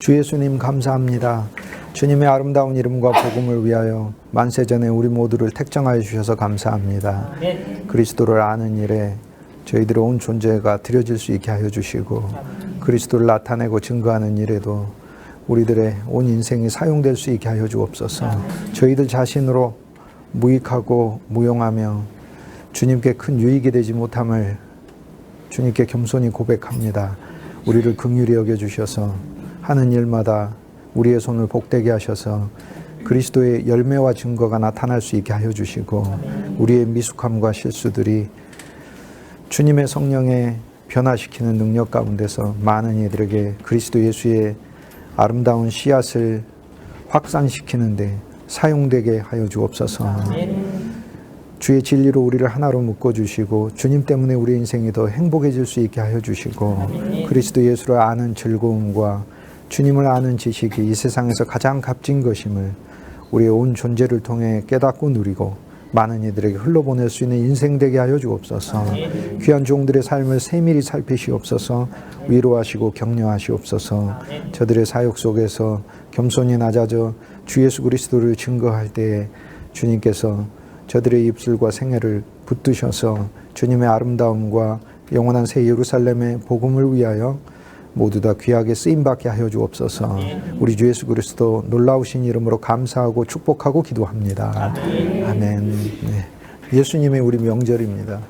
주 예수님 감사합니다. 주님의 아름다운 이름과 복음을 위하여 만세전에 우리 모두를 택정하여 주셔서 감사합니다. 그리스도를 아는 일에 저희들의 온 존재가 드려질 수 있게 하여 주시고 그리스도를 나타내고 증거하는 일에도 우리들의 온 인생이 사용될 수 있게 하여 주옵소서. 저희들 자신으로 무익하고 무용하며 주님께 큰 유익이 되지 못함을 주님께 겸손히 고백합니다. 우리를 긍휼히 여겨주셔서 하는 일마다 우리의 손을 복되게 하셔서 그리스도의 열매와 증거가 나타날 수 있게 하여 주시고 우리의 미숙함과 실수들이 주님의 성령의 변화시키는 능력 가운데서 많은 이들에게 그리스도 예수의 아름다운 씨앗을 확산시키는데 사용되게 하여 주옵소서. 주의 진리로 우리를 하나로 묶어주시고 주님 때문에 우리의 인생이 더 행복해질 수 있게 하여 주시고 그리스도 예수를 아는 즐거움과 주님을 아는 지식이 이 세상에서 가장 값진 것임을 우리의 온 존재를 통해 깨닫고 누리고 많은 이들에게 흘러보낼 수 있는 인생 되게 하여 주옵소서. 귀한 종들의 삶을 세밀히 살피시옵소서. 위로하시고 격려하시옵소서. 저들의 사역 속에서 겸손히 낮아져 주 예수 그리스도를 증거할 때에 주님께서 저들의 입술과 생애를 붙드셔서 주님의 아름다움과 영원한 새 예루살렘의 복음을 위하여 모두 다 귀하게 쓰임받게 하여 주옵소서. 우리 주 예수 그리스도 놀라우신 이름으로 감사하고 축복하고 기도합니다. 아멘. 네. 예수님의 우리 명절입니다.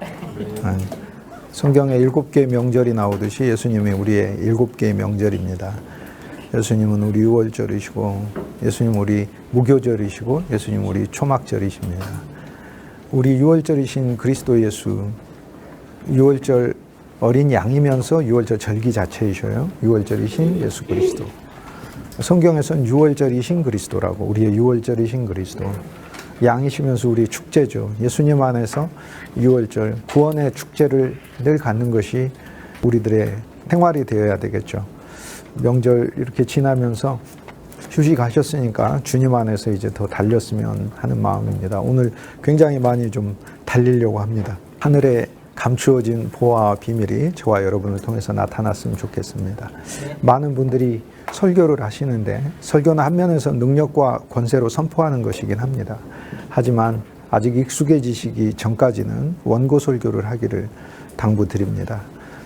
성경에 7개의 명절이 나오듯이 예수님이 우리의 7개의 명절입니다. 예수님은 우리 유월절이시고 예수님 우리 무교절이시고 예수님 우리 초막절이십니다. 우리 유월절이신 그리스도 예수, 유월절 어린 양이면서 유월절 절기 자체이셔요. 유월절이신 예수 그리스도. 성경에서는 유월절이신 그리스도라고, 우리의 유월절이신 그리스도. 양이시면서 우리의 축제죠. 예수님 안에서 유월절, 구원의 축제를 늘 갖는 것이 우리들의 생활이 되어야 되겠죠. 명절 이렇게 지나면서 휴식하셨으니까 주님 안에서 이제 더 달렸으면 하는 마음입니다. 오늘 굉장히 많이 좀 달리려고 합니다. 하늘에 감추어진 보화와 비밀이 저와 여러분을 통해서 나타났으면 좋겠습니다. 많은 분들이 설교를 하시는데 설교는 한 면에서 능력과 권세로 선포하는 것이긴 합니다. 하지만 아직 익숙해지시기 전까지는 원고 설교를 하기를 당부드립니다.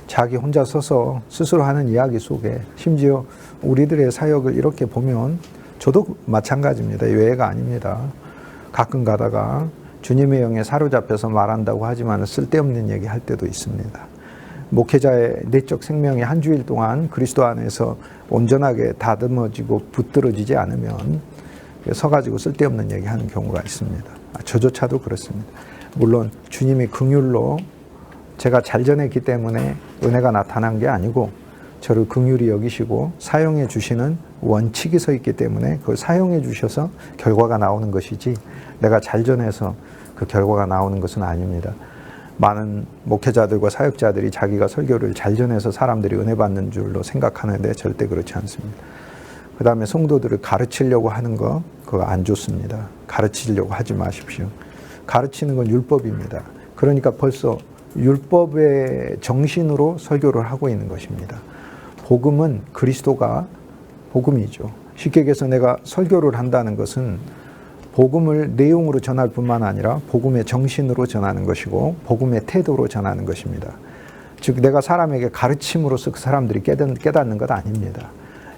자기 혼자 서서 스스로 하는 이야기 속에 심지어 우리들의 사역을 이렇게 보면 저도 마찬가지입니다. 예외가 아닙니다. 가끔 가다가 주님의 영에 사로잡혀서 말한다고 하지만 쓸데없는 얘기 할 때도 있습니다. 목회자의 내적 생명이 한 주일 동안 그리스도 안에서 온전하게 다듬어지고 붙들어지지 않으면 서가지고 쓸데없는 얘기 하는 경우가 있습니다. 저조차도 그렇습니다. 물론 주님이 긍휼로 제가 잘 전했기 때문에 은혜가 나타난 게 아니고 저를 긍휼히 여기시고 사용해 주시는 원칙이 서 있기 때문에 그걸 사용해 주셔서 결과가 나오는 것이지 내가 잘 전해서 그 결과가 나오는 것은 아닙니다. 많은 목회자들과 사역자들이 자기가 설교를 잘 전해서 사람들이 은혜 받는 줄로 생각하는데 절대 그렇지 않습니다. 그 다음에 성도들을 가르치려고 하는 거 그거 안 좋습니다. 가르치려고 하지 마십시오. 가르치는 건 율법입니다. 그러니까 벌써 율법의 정신으로 설교를 하고 있는 것입니다. 복음은 그리스도가 복음이죠. 쉽게 얘기해서 내가 설교를 한다는 것은 복음을 내용으로 전할 뿐만 아니라 복음의 정신으로 전하는 것이고 복음의 태도로 전하는 것입니다. 즉 내가 사람에게 가르침으로써 그 사람들이 깨닫는 것 아닙니다.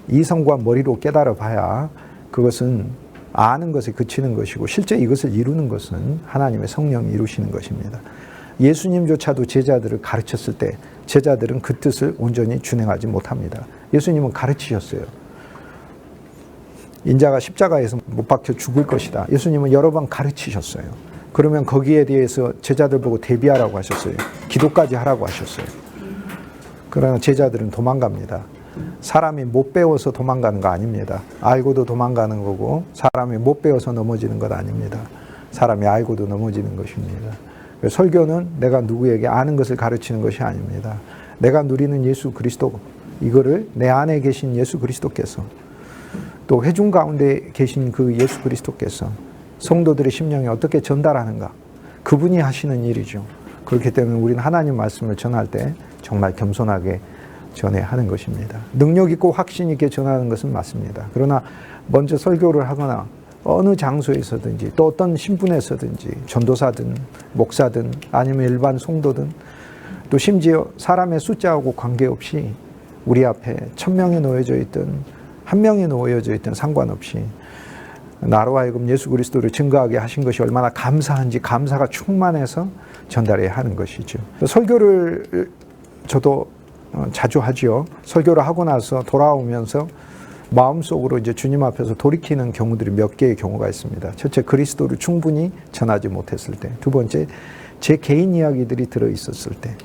이성과 머리로 깨달아 봐야 그것은 아는 것에 그치는 것이고 실제 이것을 이루는 것은 하나님의 성령이 이루시는 것입니다. 예수님조차도 제자들을 가르쳤을 때 제자들은 그 뜻을 온전히 준행하지 못합니다. 예수님은 가르치셨어요. 인자가 십자가에서 못 박혀 죽을 것이다. 예수님은 여러 번 가르치셨어요. 그러면 거기에 대해서 제자들 보고 대비하라고 하셨어요. 기도까지 하라고 하셨어요. 그러나 제자들은 도망갑니다. 사람이 못 배워서 도망가는 거 아닙니다. 알고도 도망가는 거고 사람이 못 배워서 넘어지는 것 아닙니다. 사람이 알고도 넘어지는 것입니다. 설교는 내가 누구에게 아는 것을 가르치는 것이 아닙니다. 내가 누리는 예수 그리스도, 이거를 내 안에 계신 예수 그리스도께서 또 회중 가운데 계신 그 예수 그리스도께서 성도들의 심령에 어떻게 전달하는가, 그분이 하시는 일이죠. 그렇기 때문에 우리는 하나님 말씀을 전할 때 정말 겸손하게 전해야 하는 것입니다. 능력 있고 확신 있게 전하는 것은 맞습니다. 그러나 먼저 설교를 하거나 어느 장소에서든지 또 어떤 신분에서든지 전도사든 목사든 아니면 일반 성도든 또 심지어 사람의 숫자하고 관계없이 우리 앞에 1000명이 놓여져 있든 1명이 놓여져 있든 상관없이 나로 하여금 예수 그리스도를 증거하게 하신 것이 얼마나 감사한지 감사가 충만해서 전달해야 하는 것이죠. 설교를 저도 자주 하지요. 설교를 하고 나서 돌아오면서 마음속으로 이제 주님 앞에서 돌이키는 경우들이 몇 개의 경우가 있습니다. 첫째, 그리스도를 충분히 전하지 못했을 때. 두 번째, 제 개인 이야기들이 들어있었을 때.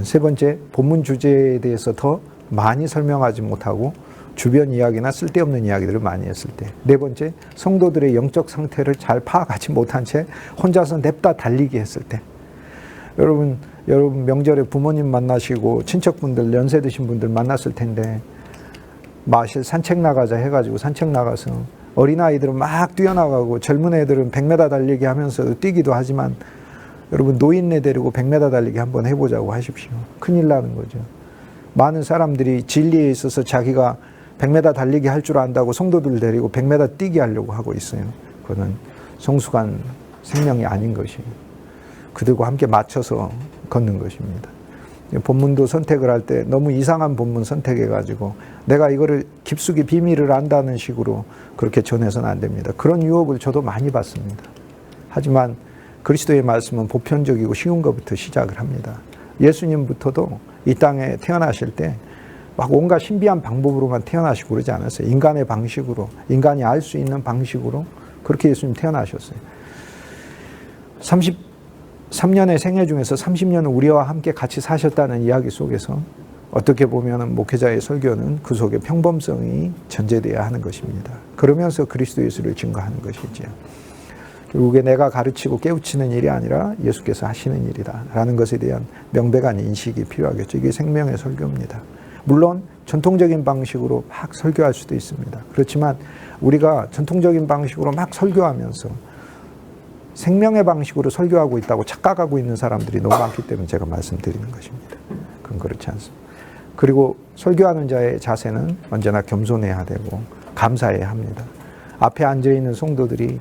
세 번째, 본문 주제에 대해서 더 많이 설명하지 못하고 주변 이야기나 쓸데없는 이야기들을 많이 했을 때. 네 번째, 성도들의 영적 상태를 잘 파악하지 못한 채 혼자서 냅다 달리기 했을 때. 여러분 명절에 부모님 만나시고 친척분들, 연세 드신 분들 만났을 텐데 마실 산책 나가자 해가지고 산책 나가서 어린아이들은 막 뛰어나가고 젊은 애들은 100m 달리기 하면서 뛰기도 하지만 여러분 노인네 데리고 100m 달리기 한번 해보자고 하십시오. 큰일 나는 거죠. 많은 사람들이 진리에 있어서 자기가 100m 달리기 할 줄 안다고 성도들 데리고 100m 뛰게 하려고 하고 있어요. 그거는 성숙한 생명이 아닌 것이에요. 그들과 함께 맞춰서 걷는 것입니다. 본문도 선택을 할 때 너무 이상한 본문 선택해가지고 내가 이거를 깊숙이 비밀을 안다는 식으로 그렇게 전해서는 안 됩니다. 그런 유혹을 저도 많이 받습니다. 하지만 그리스도의 말씀은 보편적이고 쉬운 것부터 시작을 합니다. 예수님부터도 이 땅에 태어나실 때 막 온갖 신비한 방법으로만 태어나시고 그러지 않았어요. 인간의 방식으로, 인간이 알 수 있는 방식으로 그렇게 예수님 태어나셨어요. 33년의 생애 중에서 30년은 우리와 함께 같이 사셨다는 이야기 속에서 어떻게 보면 목회자의 설교는 그 속에 평범성이 전제되어야 하는 것입니다. 그러면서 그리스도 예수를 증거하는 것이죠. 결국에 내가 가르치고 깨우치는 일이 아니라 예수께서 하시는 일이다 라는 것에 대한 명백한 인식이 필요하겠죠. 이게 생명의 설교입니다. 물론 전통적인 방식으로 막 설교할 수도 있습니다. 그렇지만 우리가 전통적인 방식으로 막 설교하면서 생명의 방식으로 설교하고 있다고 착각하고 있는 사람들이 너무 많기 때문에 제가 말씀드리는 것입니다. 그건 그렇지 않습니다. 그리고 설교하는 자의 자세는 언제나 겸손해야 되고 감사해야 합니다. 앞에 앉아있는 성도들이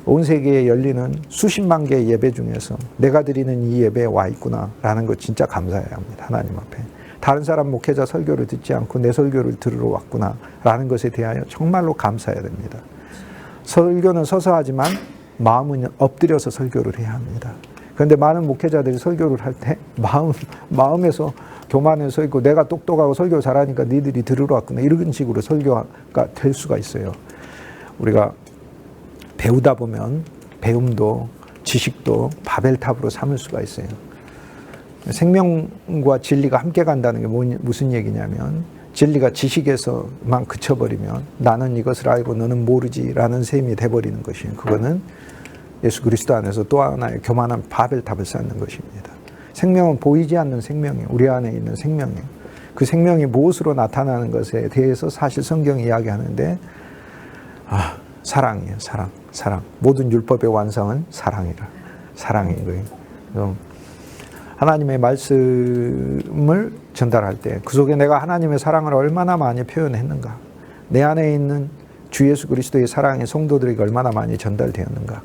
온 세계에 열리는 수십만 개의 예배 중에서 내가 드리는 이 예배에 와 있구나 라는 거 진짜 감사해야 합니다. 하나님 앞에. 다른 사람 목회자 설교를 듣지 않고 내 설교를 들으러 왔구나 라는 것에 대하여 정말로 감사해야 됩니다. 설교는 서서 하지만 마음은 엎드려서 설교를 해야 합니다. 그런데 많은 목회자들이 설교를 할 때 마음에서 교만해서 있고 내가 똑똑하고 설교 잘하니까 니들이 들으러 왔구나 이런 식으로 설교가 될 수가 있어요. 우리가 배우다 보면 배움도 지식도 바벨탑으로 삼을 수가 있어요. 생명과 진리가 함께 간다는 게 무슨 얘기냐면 진리가 지식에서만 그쳐버리면 나는 이것을 알고 너는 모르지 라는 셈이 돼버리는 것이에요. 그거는 예수 그리스도 안에서 또 하나의 교만한 바벨탑을 쌓는 것입니다. 생명은 보이지 않는 생명이에요. 우리 안에 있는 생명이에요. 그 생명이 무엇으로 나타나는 것에 대해서 사실 성경이 이야기하는데 사랑이에요. 사랑. 모든 율법의 완성은 사랑이라. 사랑인 거예요. 하나님의 말씀을 전달할 때 그 속에 내가 하나님의 사랑을 얼마나 많이 표현했는가, 내 안에 있는 주 예수 그리스도의 사랑이 성도들에게 얼마나 많이 전달되었는가,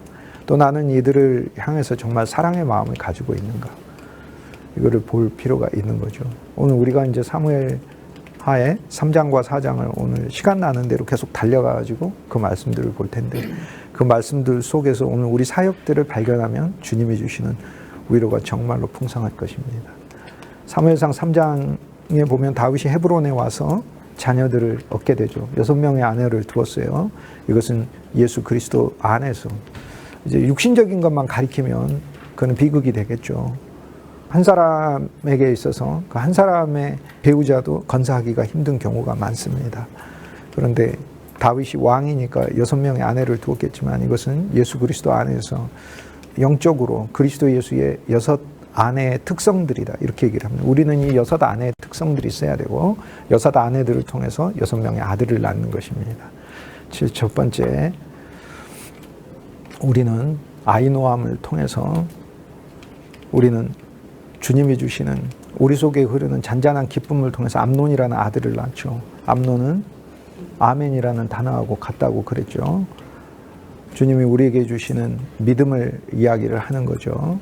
또 나는 이들을 향해서 정말 사랑의 마음을 가지고 있는가, 이거를 볼 필요가 있는 거죠. 오늘 우리가 이제 사무엘 하에 3장과 4장을 오늘 시간 나는 대로 계속 달려가지고 그 말씀들을 볼 텐데 그 말씀들 속에서 오늘 우리 사역들을 발견하면 주님이 주시는 위로가 정말로 풍성할 것입니다. 사무엘상 3장에 보면 다윗이 헤브론에 와서 자녀들을 얻게 되죠. 6명의 아내를 두었어요. 이것은 예수 그리스도 안에서 이제 육신적인 것만 가리키면 그는 비극이 되겠죠. 한 사람에게 있어서 그 한 사람의 배우자도 건사하기가 힘든 경우가 많습니다. 그런데 다윗이 왕이니까 6명의 아내를 두었겠지만 이것은 예수 그리스도 안에서 영적으로 그리스도 예수의 6 아내의 특성들이다 이렇게 얘기를 합니다. 우리는 이 6 아내의 특성들이 있어야 되고 6 아내들을 통해서 6명의 아들을 낳는 것입니다. 첫 번째, 우리는 아이노함을 통해서 우리는 주님이 주시는 우리 속에 흐르는 잔잔한 기쁨을 통해서 암논이라는 아들을 낳죠. 암논은 아멘이라는 단어하고 같다고 그랬죠. 주님이 우리에게 주시는 믿음을 이야기를 하는 거죠.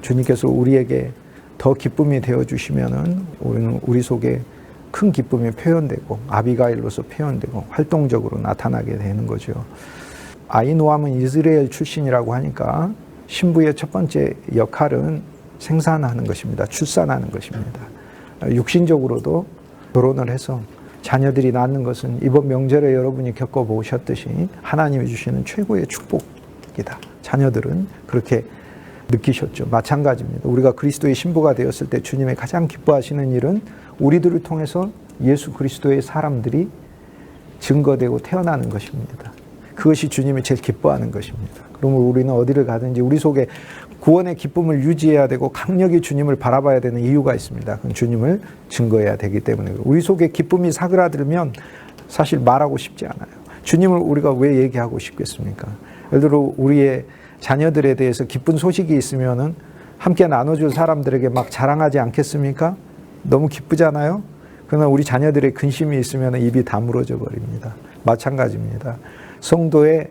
주님께서 우리에게 더 기쁨이 되어주시면은 우리는 우리 속에 큰 기쁨이 표현되고 아비가일로서 표현되고 활동적으로 나타나게 되는 거죠. 아히노암은 이스라엘 출신이라고 하니까 신부의 첫 번째 역할은 생산하는 것입니다. 출산하는 것입니다. 육신적으로도 결혼을 해서 자녀들이 낳는 것은 이번 명절에 여러분이 겪어보셨듯이 하나님이 주시는 최고의 축복이다. 자녀들은 그렇게 느끼셨죠. 마찬가지입니다. 우리가 그리스도의 신부가 되었을 때 주님의 가장 기뻐하시는 일은 우리들을 통해서 예수 그리스도의 사람들이 증거되고 태어나는 것입니다. 그것이 주님이 제일 기뻐하는 것입니다. 그러면 우리는 어디를 가든지 우리 속에 구원의 기쁨을 유지해야 되고 강력히 주님을 바라봐야 되는 이유가 있습니다. 그건 주님을 증거해야 되기 때문에 우리 속에 기쁨이 사그라들면 사실 말하고 싶지 않아요. 주님을 우리가 왜 얘기하고 싶겠습니까? 예를 들어 우리의 자녀들에 대해서 기쁜 소식이 있으면은 함께 나눠줄 사람들에게 막 자랑하지 않겠습니까? 너무 기쁘잖아요. 그러나 우리 자녀들의 근심이 있으면 입이 다물어져 버립니다. 마찬가지입니다. 성도의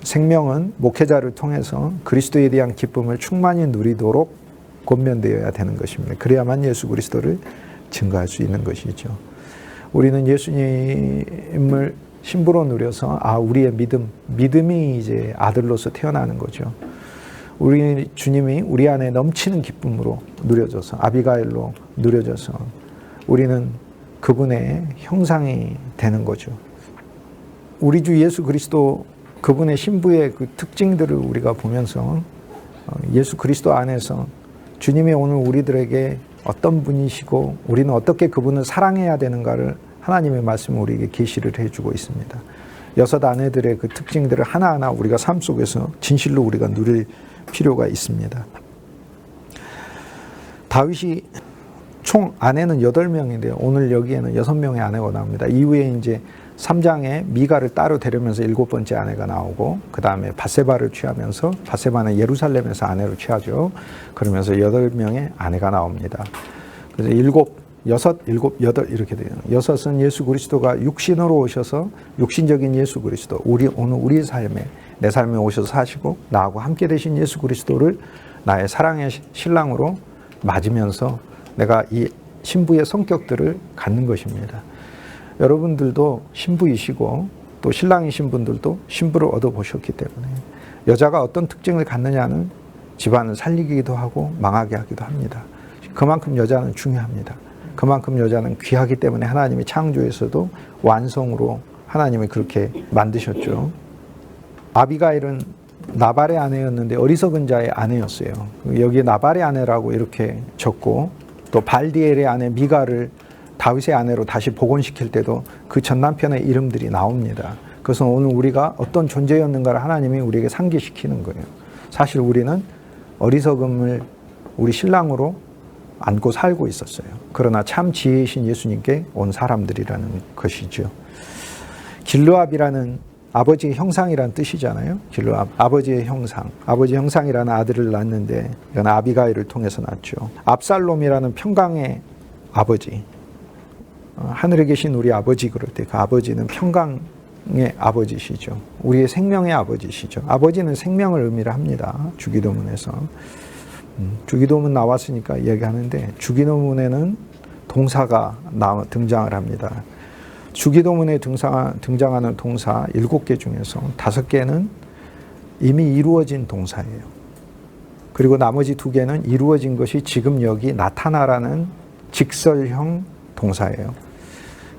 생명은 목회자를 통해서 그리스도에 대한 기쁨을 충만히 누리도록 권면되어야 되는 것입니다. 그래야만 예수 그리스도를 증거할 수 있는 것이죠. 우리는 예수님을 신부로 누려서 우리의 믿음이 이제 아들로서 태어나는 거죠. 우리 주님이 우리 안에 넘치는 기쁨으로 누려져서 아비가일로 누려져서 우리는 그분의 형상이 되는 거죠. 우리 주 예수 그리스도 그분의 신부의 그 특징들을 우리가 보면서 예수 그리스도 안에서 주님이 오늘 우리들에게 어떤 분이시고 우리는 어떻게 그분을 사랑해야 되는가를 하나님의 말씀을 우리에게 계시를 해주고 있습니다. 6 아내들의 그 특징들을 하나하나 우리가 삶 속에서 진실로 우리가 누릴 필요가 있습니다. 다윗이 총 아내는 8명인데요. 오늘 여기에는 6명의 아내가 나옵니다. 이후에 이제 3장에 미가를 따로 데려면서 7번째 아내가 나오고 그 다음에 바세바를 취하면서 바세바는 예루살렘에서 아내로 취하죠. 그러면서 8명의 아내가 나옵니다. 그래서 7, 8 이렇게 돼요. 6은 예수 그리스도가 육신으로 오셔서 육신적인 예수 그리스도 오늘 우리 삶에 내 삶에 오셔서 사시고 나하고 함께 되신 예수 그리스도를 나의 사랑의 신랑으로 맞으면서 내가 이 신부의 성격들을 갖는 것입니다. 여러분들도 신부이시고 또 신랑이신 분들도 신부를 얻어보셨기 때문에 여자가 어떤 특징을 갖느냐는 집안을 살리기도 하고 망하게 하기도 합니다. 그만큼 여자는 중요합니다. 그만큼 여자는 귀하기 때문에 하나님이 창조에서도 완성으로 하나님이 그렇게 만드셨죠. 아비가일은 나발의 아내였는데 어리석은 자의 아내였어요. 여기에 나발의 아내라고 이렇게 적고 또 발디엘의 아내 미가를 다윗의 아내로 다시 복원시킬 때도 그 전 남편의 이름들이 나옵니다. 그래서 오늘 우리가 어떤 존재였는가를 하나님이 우리에게 상기시키는 거예요. 사실 우리는 어리석음을 우리 신랑으로 안고 살고 있었어요. 그러나 참 지혜이신 예수님께 온 사람들이라는 것이죠. 길르압이라는 아버지의 형상이라는 뜻이잖아요. 길르압, 아버지의 형상. 아버지의 형상이라는 아들을 낳았는데 이건 아비가일을 통해서 낳았죠. 압살롬이라는 평강의 아버지. 하늘에 계신 우리 아버지 그럴 때 그 아버지는 평강의 아버지시죠. 우리의 생명의 아버지시죠. 아버지는 생명을 의미를 합니다. 주기도문에서. 주기도문 나왔으니까 이야기하는데 주기도문에는 동사가 등장을 합니다. 주기도문에 등장하는 동사 7개 중에서 5개는 이미 이루어진 동사예요. 그리고 나머지 2개는 이루어진 것이 지금 여기 나타나라는 직설형 동사예요.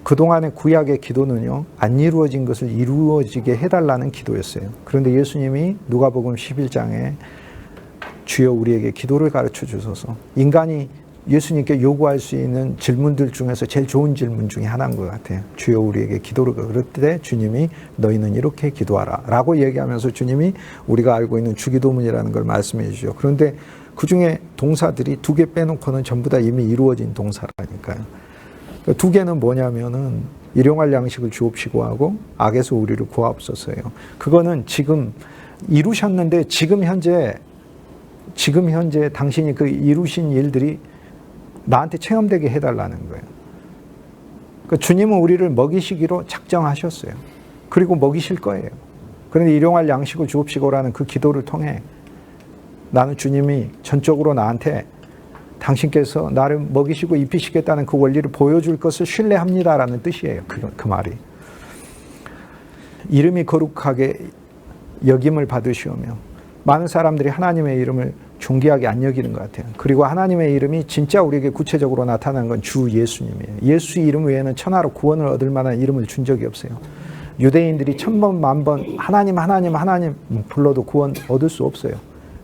그동안의 구약의 기도는요, 안 이루어진 것을 이루어지게 해달라는 기도였어요. 그런데 예수님이 누가복음 11장에 주여 우리에게 기도를 가르쳐 주소서. 인간이 예수님께 요구할 수 있는 질문들 중에서 제일 좋은 질문 중에 하나인 것 같아요. 주여 우리에게 기도를 그럴 때 주님이 너희는 이렇게 기도하라 라고 얘기하면서 주님이 우리가 알고 있는 주기도문이라는 걸 말씀해 주죠. 그런데 그 중에 동사들이 2개 빼놓고는 전부 다 이미 이루어진 동사라니까요. 2개는 뭐냐면은 일용할 양식을 주옵시고 하고 악에서 우리를 구하옵소서예요. 그거는 지금 이루셨는데 지금 현재 당신이 그 이루신 일들이 나한테 체험되게 해달라는 거예요. 그러니까 주님은 우리를 먹이시기로 작정하셨어요. 그리고 먹이실 거예요. 그런데 일용할 양식을 주옵시고라는 그 기도를 통해 나는 주님이 전적으로 나한테 당신께서 나를 먹이시고 입히시겠다는 그 원리를 보여줄 것을 신뢰합니다라는 뜻이에요. 그 말이. 이름이 거룩하게 여김을 받으시오며 많은 사람들이 하나님의 이름을 존귀하게 안 여기는 것 같아요. 그리고 하나님의 이름이 진짜 우리에게 구체적으로 나타나는 건 주 예수님이에요. 예수 이름 외에는 천하로 구원을 얻을 만한 이름을 준 적이 없어요. 유대인들이 1000번, 10,000번 하나님 불러도 구원 얻을 수 없어요.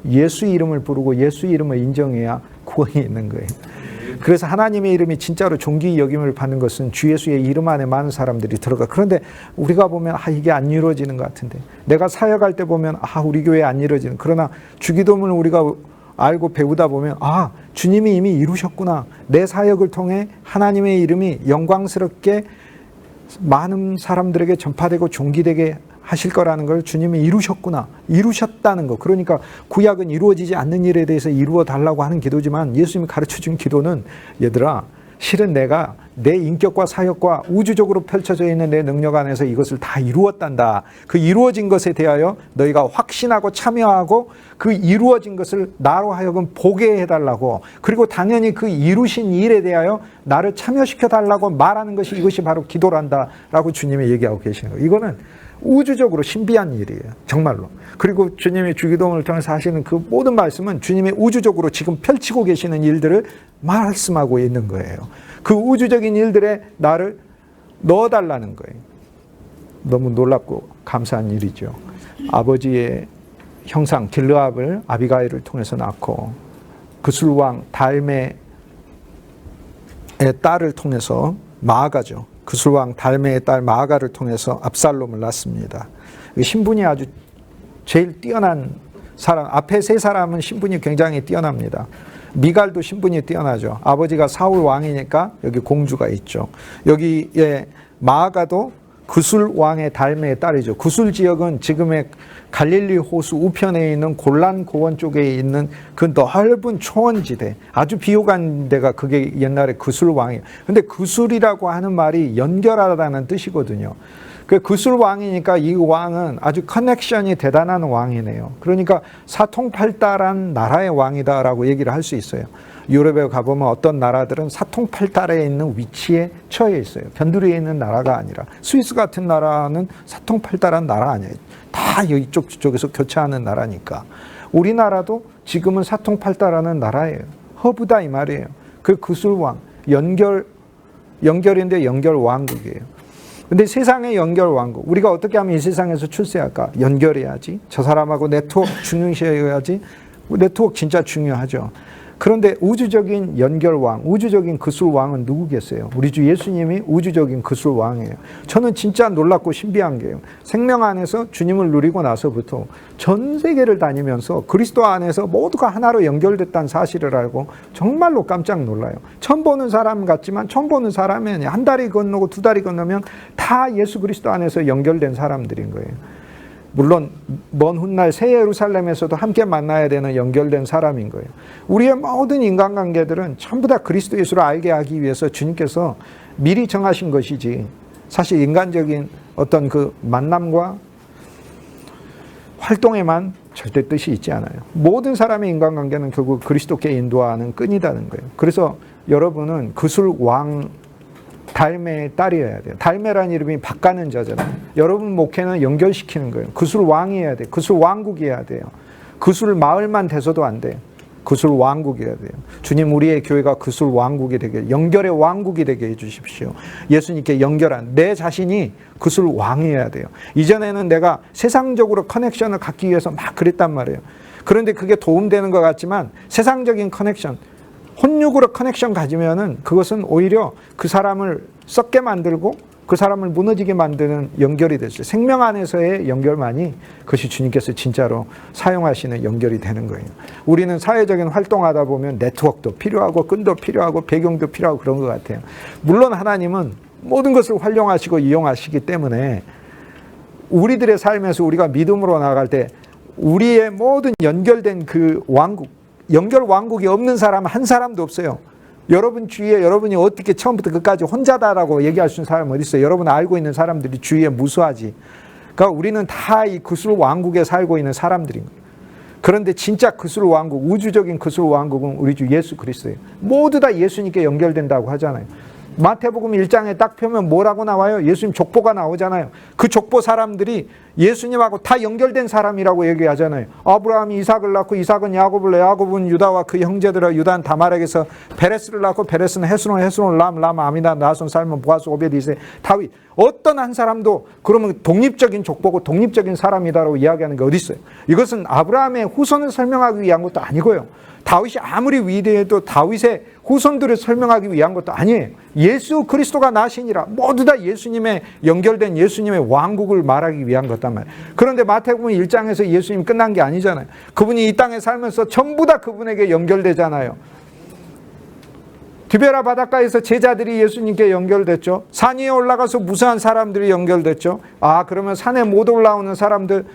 예수 이름을 부르고 예수 이름을 인정해야 구원이 있는 거예요. 그래서 하나님의 이름이 진짜로 존귀 여김을 받는 것은 주 예수의 이름 안에 많은 사람들이 들어가. 그런데 우리가 보면 이게 안 이루어지는 것 같은데, 내가 사역할 때 보면 우리 교회 안 이루어지는. 그러나 주기도문을 우리가 알고 배우다 보면 주님이 이미 이루셨구나. 내 사역을 통해 하나님의 이름이 영광스럽게 많은 사람들에게 전파되고 존귀되게 하실 거라는 걸 주님이 이루셨구나. 이루셨다는 거. 그러니까 구약은 이루어지지 않는 일에 대해서 이루어 달라고 하는 기도지만 예수님이 가르쳐준 기도는 얘들아, 실은 내가 내 인격과 사역과 우주적으로 펼쳐져 있는 내 능력 안에서 이것을 다 이루었단다. 그 이루어진 것에 대하여 너희가 확신하고 참여하고 그 이루어진 것을 나로 하여금 보게 해달라고, 그리고 당연히 그 이루신 일에 대하여 나를 참여시켜달라고 말하는 것이, 이것이 바로 기도란다라고 주님이 얘기하고 계시는 거예요. 이거는 우주적으로 신비한 일이에요. 정말로. 그리고 주님이 주기도문을 통해서 하시는 그 모든 말씀은 주님이 우주적으로 지금 펼치고 계시는 일들을 말씀하고 있는 거예요. 그 우주적인 일들에 나를 넣어달라는 거예요. 너무 놀랍고 감사한 일이죠. 아버지의 형상 길르압을 아비가일을 통해서 낳고 그술왕 달메의 딸을 통해서 마아가죠. 그술왕 달메의 딸 마아가를 통해서 압살롬을 낳습니다. 신분이 아주 제일 뛰어난 사람, 앞에 세 사람은 신분이 굉장히 뛰어납니다. 미갈도 신분이 뛰어나죠. 아버지가 사울 왕이니까 여기 공주가 있죠. 여기에 마아가도 그술 왕의 달메의 딸이죠. 그술 지역은 지금의 갈릴리 호수 우편에 있는 골란 고원 쪽에 있는 그 넓은 초원지대, 아주 비호감 데가 그게 옛날에 그술 왕이에요. 근데 그술이라고 하는 말이 연결하다는 뜻이거든요. 그 그술 왕이니까 이 왕은 아주 커넥션이 대단한 왕이네요. 그러니까 사통팔달한 나라의 왕이다라고 얘기를 할 수 있어요. 유럽에 가보면 어떤 나라들은 사통팔달에 있는 위치에 처해 있어요. 변두리에 있는 나라가 아니라. 스위스 같은 나라는 사통팔달한 나라 아니에요. 다 이쪽 저쪽에서 교차하는 나라니까. 우리나라도 지금은 사통팔달하는 나라예요. 허브다 이 말이에요. 그 그술왕, 연결인데 연결왕국이에요. 근데 세상의 연결왕국, 우리가 어떻게 하면 이 세상에서 출세할까? 연결해야지. 저 사람하고 네트워크 중요시해야지. 네트워크 진짜 중요하죠. 그런데 우주적인 연결왕, 우주적인 그술왕은 누구겠어요? 우리 주 예수님이 우주적인 그술왕이에요. 저는 진짜 놀랍고 신비한 게요. 생명 안에서 주님을 누리고 나서부터 전 세계를 다니면서 그리스도 안에서 모두가 하나로 연결됐다는 사실을 알고 정말로 깜짝 놀라요. 처음 보는 사람 같지만 처음 보는 사람이 아니에요. 한 달이 건너고 두 달이 건너면 다 예수 그리스도 안에서 연결된 사람들인 거예요. 물론 먼 훗날 새 예루살렘에서도 함께 만나야 되는 연결된 사람인 거예요. 우리의 모든 인간관계들은 전부 다 그리스도 예수를 알게 하기 위해서 주님께서 미리 정하신 것이지, 사실 인간적인 어떤 그 만남과 활동에만 절대 뜻이 있지 않아요. 모든 사람의 인간관계는 결국 그리스도께 인도하는 끈이라는 거예요. 그래서 여러분은 그술왕 달메의 딸이어야 돼요. 달메라는 이름이 바가는 자잖아요. 여러분 목회는 연결시키는 거예요. 그술 왕이어야 돼요. 그술 왕국이어야 돼요. 그술 마을만 돼서도 안 돼요. 그술 왕국이어야 돼요. 주님, 우리의 교회가 그술 왕국이 되게, 연결의 왕국이 되게 해주십시오. 예수님께 연결한 내 자신이 그술 왕이어야 돼요. 이전에는 내가 세상적으로 커넥션을 갖기 위해서 막 그랬단 말이에요. 그런데 그게 도움되는 것 같지만 세상적인 커넥션, 혼육으로 커넥션 가지면은 그것은 오히려 그 사람을 썩게 만들고 그 사람을 무너지게 만드는 연결이 됐어요. 생명 안에서의 연결만이 그것이 주님께서 진짜로 사용하시는 연결이 되는 거예요. 우리는 사회적인 활동하다 보면 네트워크도 필요하고 끈도 필요하고 배경도 필요하고 그런 것 같아요. 물론 하나님은 모든 것을 활용하시고 이용하시기 때문에 우리들의 삶에서 우리가 믿음으로 나아갈 때 우리의 모든 연결된 그 왕국, 연결 왕국이 없는 사람 한 사람도 없어요. 여러분 주위에 여러분이 어떻게 처음부터 끝까지 혼자다라고 얘기할 수 있는 사람은 어디 있어요? 여러분 알고 있는 사람들이 주위에 무수하지. 그러니까 우리는 다 이 그술 왕국에 살고 있는 사람들인 거예요. 그런데 진짜 그술 왕국, 우주적인 그술 왕국은 우리 주 예수 그리스도예요. 모두 다 예수님께 연결된다고 하잖아요. 마태복음 1장에 딱 펴면 뭐라고 나와요? 예수님 족보가 나오잖아요. 그 족보 사람들이 예수님하고 다 연결된 사람이라고 얘기하잖아요. 아브라함이 이삭을 낳고 이삭은 야곱을 낳고 야곱은 유다와 그 형제들과 유다는 다말에게서 베레스를 낳고 베레스는 헤스론 헤스론 람 아미나 나손 살몬 보아스 오벳 이세 다윗. 어떤 한 사람도 그러면 독립적인 족보고 독립적인 사람이다라고 이야기하는 게 어디 있어요? 이것은 아브라함의 후손을 설명하기 위한 것도 아니고요. 다윗이 아무리 위대해도 다윗의 후손들을 설명하기 위한 것도 아니에요. 예수 그리스도가 나시니라. 모두 다 예수님에 연결된 예수님의 왕국을 말하기 위한 것단 말이에요. 그런데 마태복음 1장에서 예수님 끝난 게 아니잖아요. 그분이 이 땅에 살면서 전부 다 그분에게 연결되잖아요. 디베라 바닷가에서 제자들이 예수님께 연결됐죠. 산 위에 올라가서 무수한 사람들이 연결됐죠. 아, 그러면 산에 못 올라오는 사람들,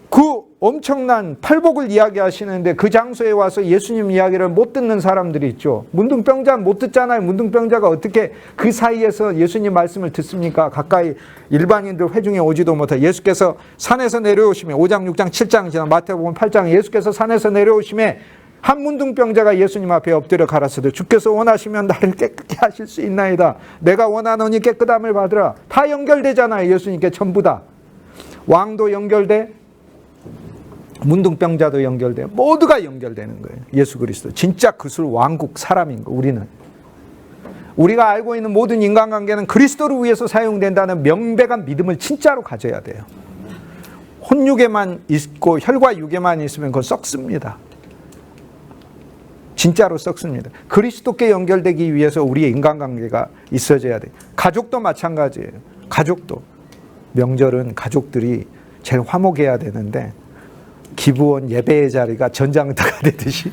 그 엄청난 팔복을 이야기하시는데 그 장소에 와서 예수님 이야기를 못 듣는 사람들이 있죠. 문둥병자는 못 듣잖아요. 문둥병자가 어떻게 그 사이에서 예수님 말씀을 듣습니까? 가까이 일반인들 회중에 오지도 못해. 예수께서 산에서 내려오시면 5장, 6장, 7장 지나 마태복음 8장 예수께서 산에서 내려오심에 한 문둥병자가 예수님 앞에 엎드려 가라사대 주께서 원하시면 나를 깨끗게 하실 수 있나이다. 내가 원하노니 깨끗함을 받으라. 다 연결되잖아요. 예수님께 전부 다. 왕도 연결돼. 문둥병자도 연결돼. 모두가 연결되는 거예요. 예수 그리스도. 진짜 그술 왕국 사람인 거 우리는. 우리가 알고 있는 모든 인간관계는 그리스도를 위해서 사용된다는 명백한 믿음을 진짜로 가져야 돼요. 혼육에만 있고 혈과 육에만 있으면 그건 썩습니다. 진짜로 썩습니다. 그리스도께 연결되기 위해서 우리의 인간관계가 있어져야 돼요. 가족도 마찬가지예요. 가족도. 명절은 가족들이 제일 화목해야 되는데 기부원 예배의 자리가 전장터가 되듯이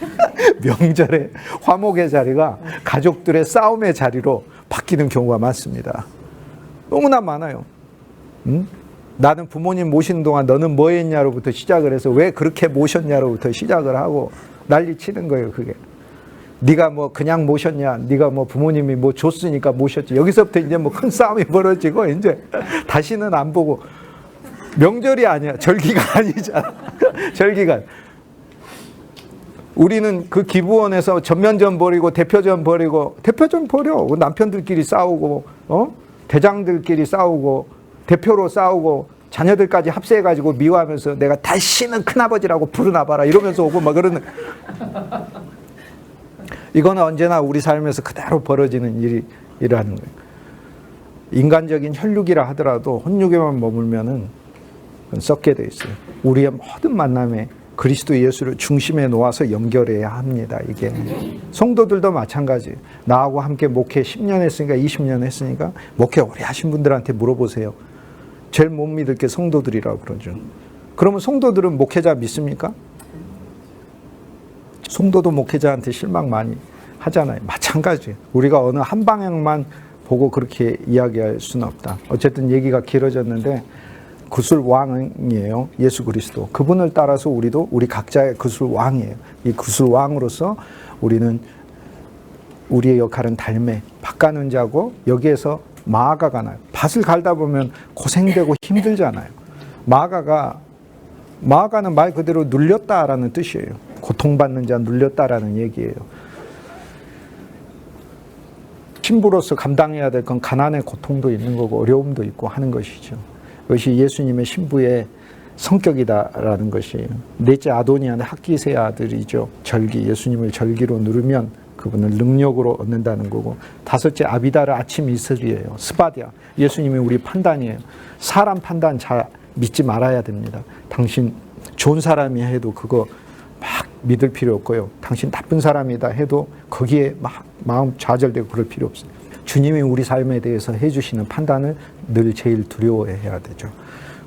명절에 화목의 자리가 가족들의 싸움의 자리로 바뀌는 경우가 많습니다. 너무나 많아요. 응? 나는 부모님 모시는 동안 너는 뭐 했냐로부터 시작을 해서 왜 그렇게 모셨냐로부터 시작을 하고 난리 치는 거예요. 그게. 네가 뭐 그냥 모셨냐, 네가 뭐 부모님이 뭐 줬으니까 모셨지. 여기서부터 이제 뭐 큰 싸움이 벌어지고 이제 다시는 안 보고. 명절이 아니야. 절기가 아니잖아. 절기가. 우리는 그 기부원에서 전면전 벌이고 대표전 벌이고 대표전 벌여. 남편들끼리 싸우고 대장들끼리 싸우고 대표로 싸우고 자녀들까지 합세해가지고 미워하면서 내가 다시는 큰아버지라고 부르나봐라 이러면서 오고 막 그러는. 이거는 언제나 우리 삶에서 그대로 벌어지는 일이라는 거예요. 인간적인 혈육이라 하더라도 혼육에만 머물면은 썩게 돼 있어요. 우리의 모든 만남에 그리스도 예수를 중심에 놓아서 연결해야 합니다. 이게 성도들도 마찬가지예요. 나하고 함께 목회 10년 했으니까 20년 했으니까 목회 오래 하신 분들한테 물어보세요. 제일 못 믿을 게 성도들이라고 그러죠. 그러면 성도들은 목회자 믿습니까? 성도도 목회자한테 실망 많이 하잖아요. 마찬가지예요. 우리가 어느 한 방향만 보고 그렇게 이야기할 수는 없다. 어쨌든 얘기가 길어졌는데 그술 왕이에요. 예수 그리스도. 그분을 따라서 우리도 우리 각자의 그술 왕이에요. 이 그술 왕으로서 우리는 우리의 역할은 달매, 밭가는 자고 여기에서 마아가가 나요. 밭을 갈다 보면 고생되고 힘들잖아요. 마아가는 말 그대로 눌렸다라는 뜻이에요. 고통받는 자 눌렸다라는 얘기예요. 신부로서 감당해야 될 건 가난의 고통도 있는 거고 어려움도 있고 하는 것이죠. 그것이 예수님의 신부의 성격이다라는 것이에요. 넷째 아도니아는 학기세의 아들이죠. 절기, 예수님을 절기로 누르면 그분을 능력으로 얻는다는 거고. 다섯째 아비다르 아침 이슬이에요. 스바디아, 예수님이 우리 판단이에요. 사람 판단 잘 믿지 말아야 됩니다. 당신 좋은 사람이 해도 그거 막 믿을 필요 없고요. 당신 나쁜 사람이다 해도 거기에 막 마음 좌절되고 그럴 필요 없어요. 주님이 우리 삶에 대해서 해주시는 판단을 늘 제일 두려워해야 되죠.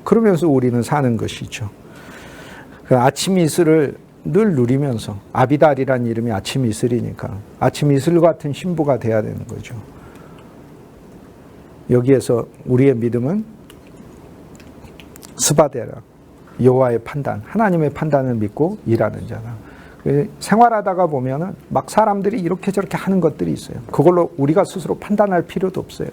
그러면서 우리는 사는 것이죠. 그 아침 이슬을 늘 누리면서 아비달이라는 이름이 아침 이슬이니까 아침 이슬 같은 신부가 돼야 되는 거죠. 여기에서 우리의 믿음은 스바데라, 여호와의 판단, 하나님의 판단을 믿고 일하는 자다. 생활하다가 보면은 막 사람들이 이렇게 저렇게 하는 것들이 있어요. 그걸로 우리가 스스로 판단할 필요도 없어요.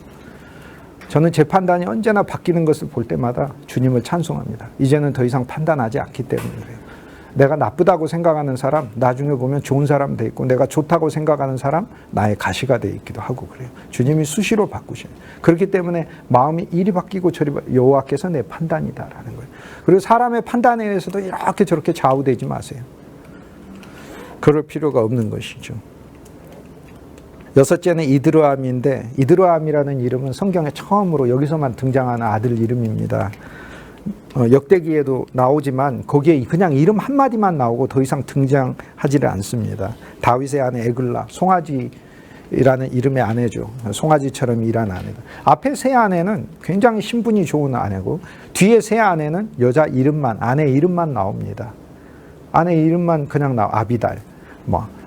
저는 제 판단이 언제나 바뀌는 것을 볼 때마다 주님을 찬송합니다. 이제는 더 이상 판단하지 않기 때문에 그래요. 내가 나쁘다고 생각하는 사람 나중에 보면 좋은 사람 돼 있고, 내가 좋다고 생각하는 사람 나의 가시가 돼 있기도 하고 그래요. 주님이 수시로 바꾸셔요. 그렇기 때문에 마음이 이리 바뀌고 저리 여호와께서 내 판단이다라는 거예요. 그리고 사람의 판단에 의해서도 이렇게 저렇게 좌우되지 마세요. 그럴 필요가 없는 것이죠. 여섯째는 이드로암인데, 이드로암이라는 이름은 성경에 처음으로 여기서만 등장하는 아들 이름입니다. 역대기에도 나오지만 거기에 그냥 이름 한마디만 나오고 더 이상 등장하지를 않습니다. 다윗의 아내 에글라, 송아지라는 이름의 아내죠. 송아지처럼 일한 아내다. 앞에 세 아내는 굉장히 신분이 좋은 아내고, 뒤에 세 아내는 여자 이름만, 아내 이름만 나옵니다. 아내 이름만 그냥 아비달,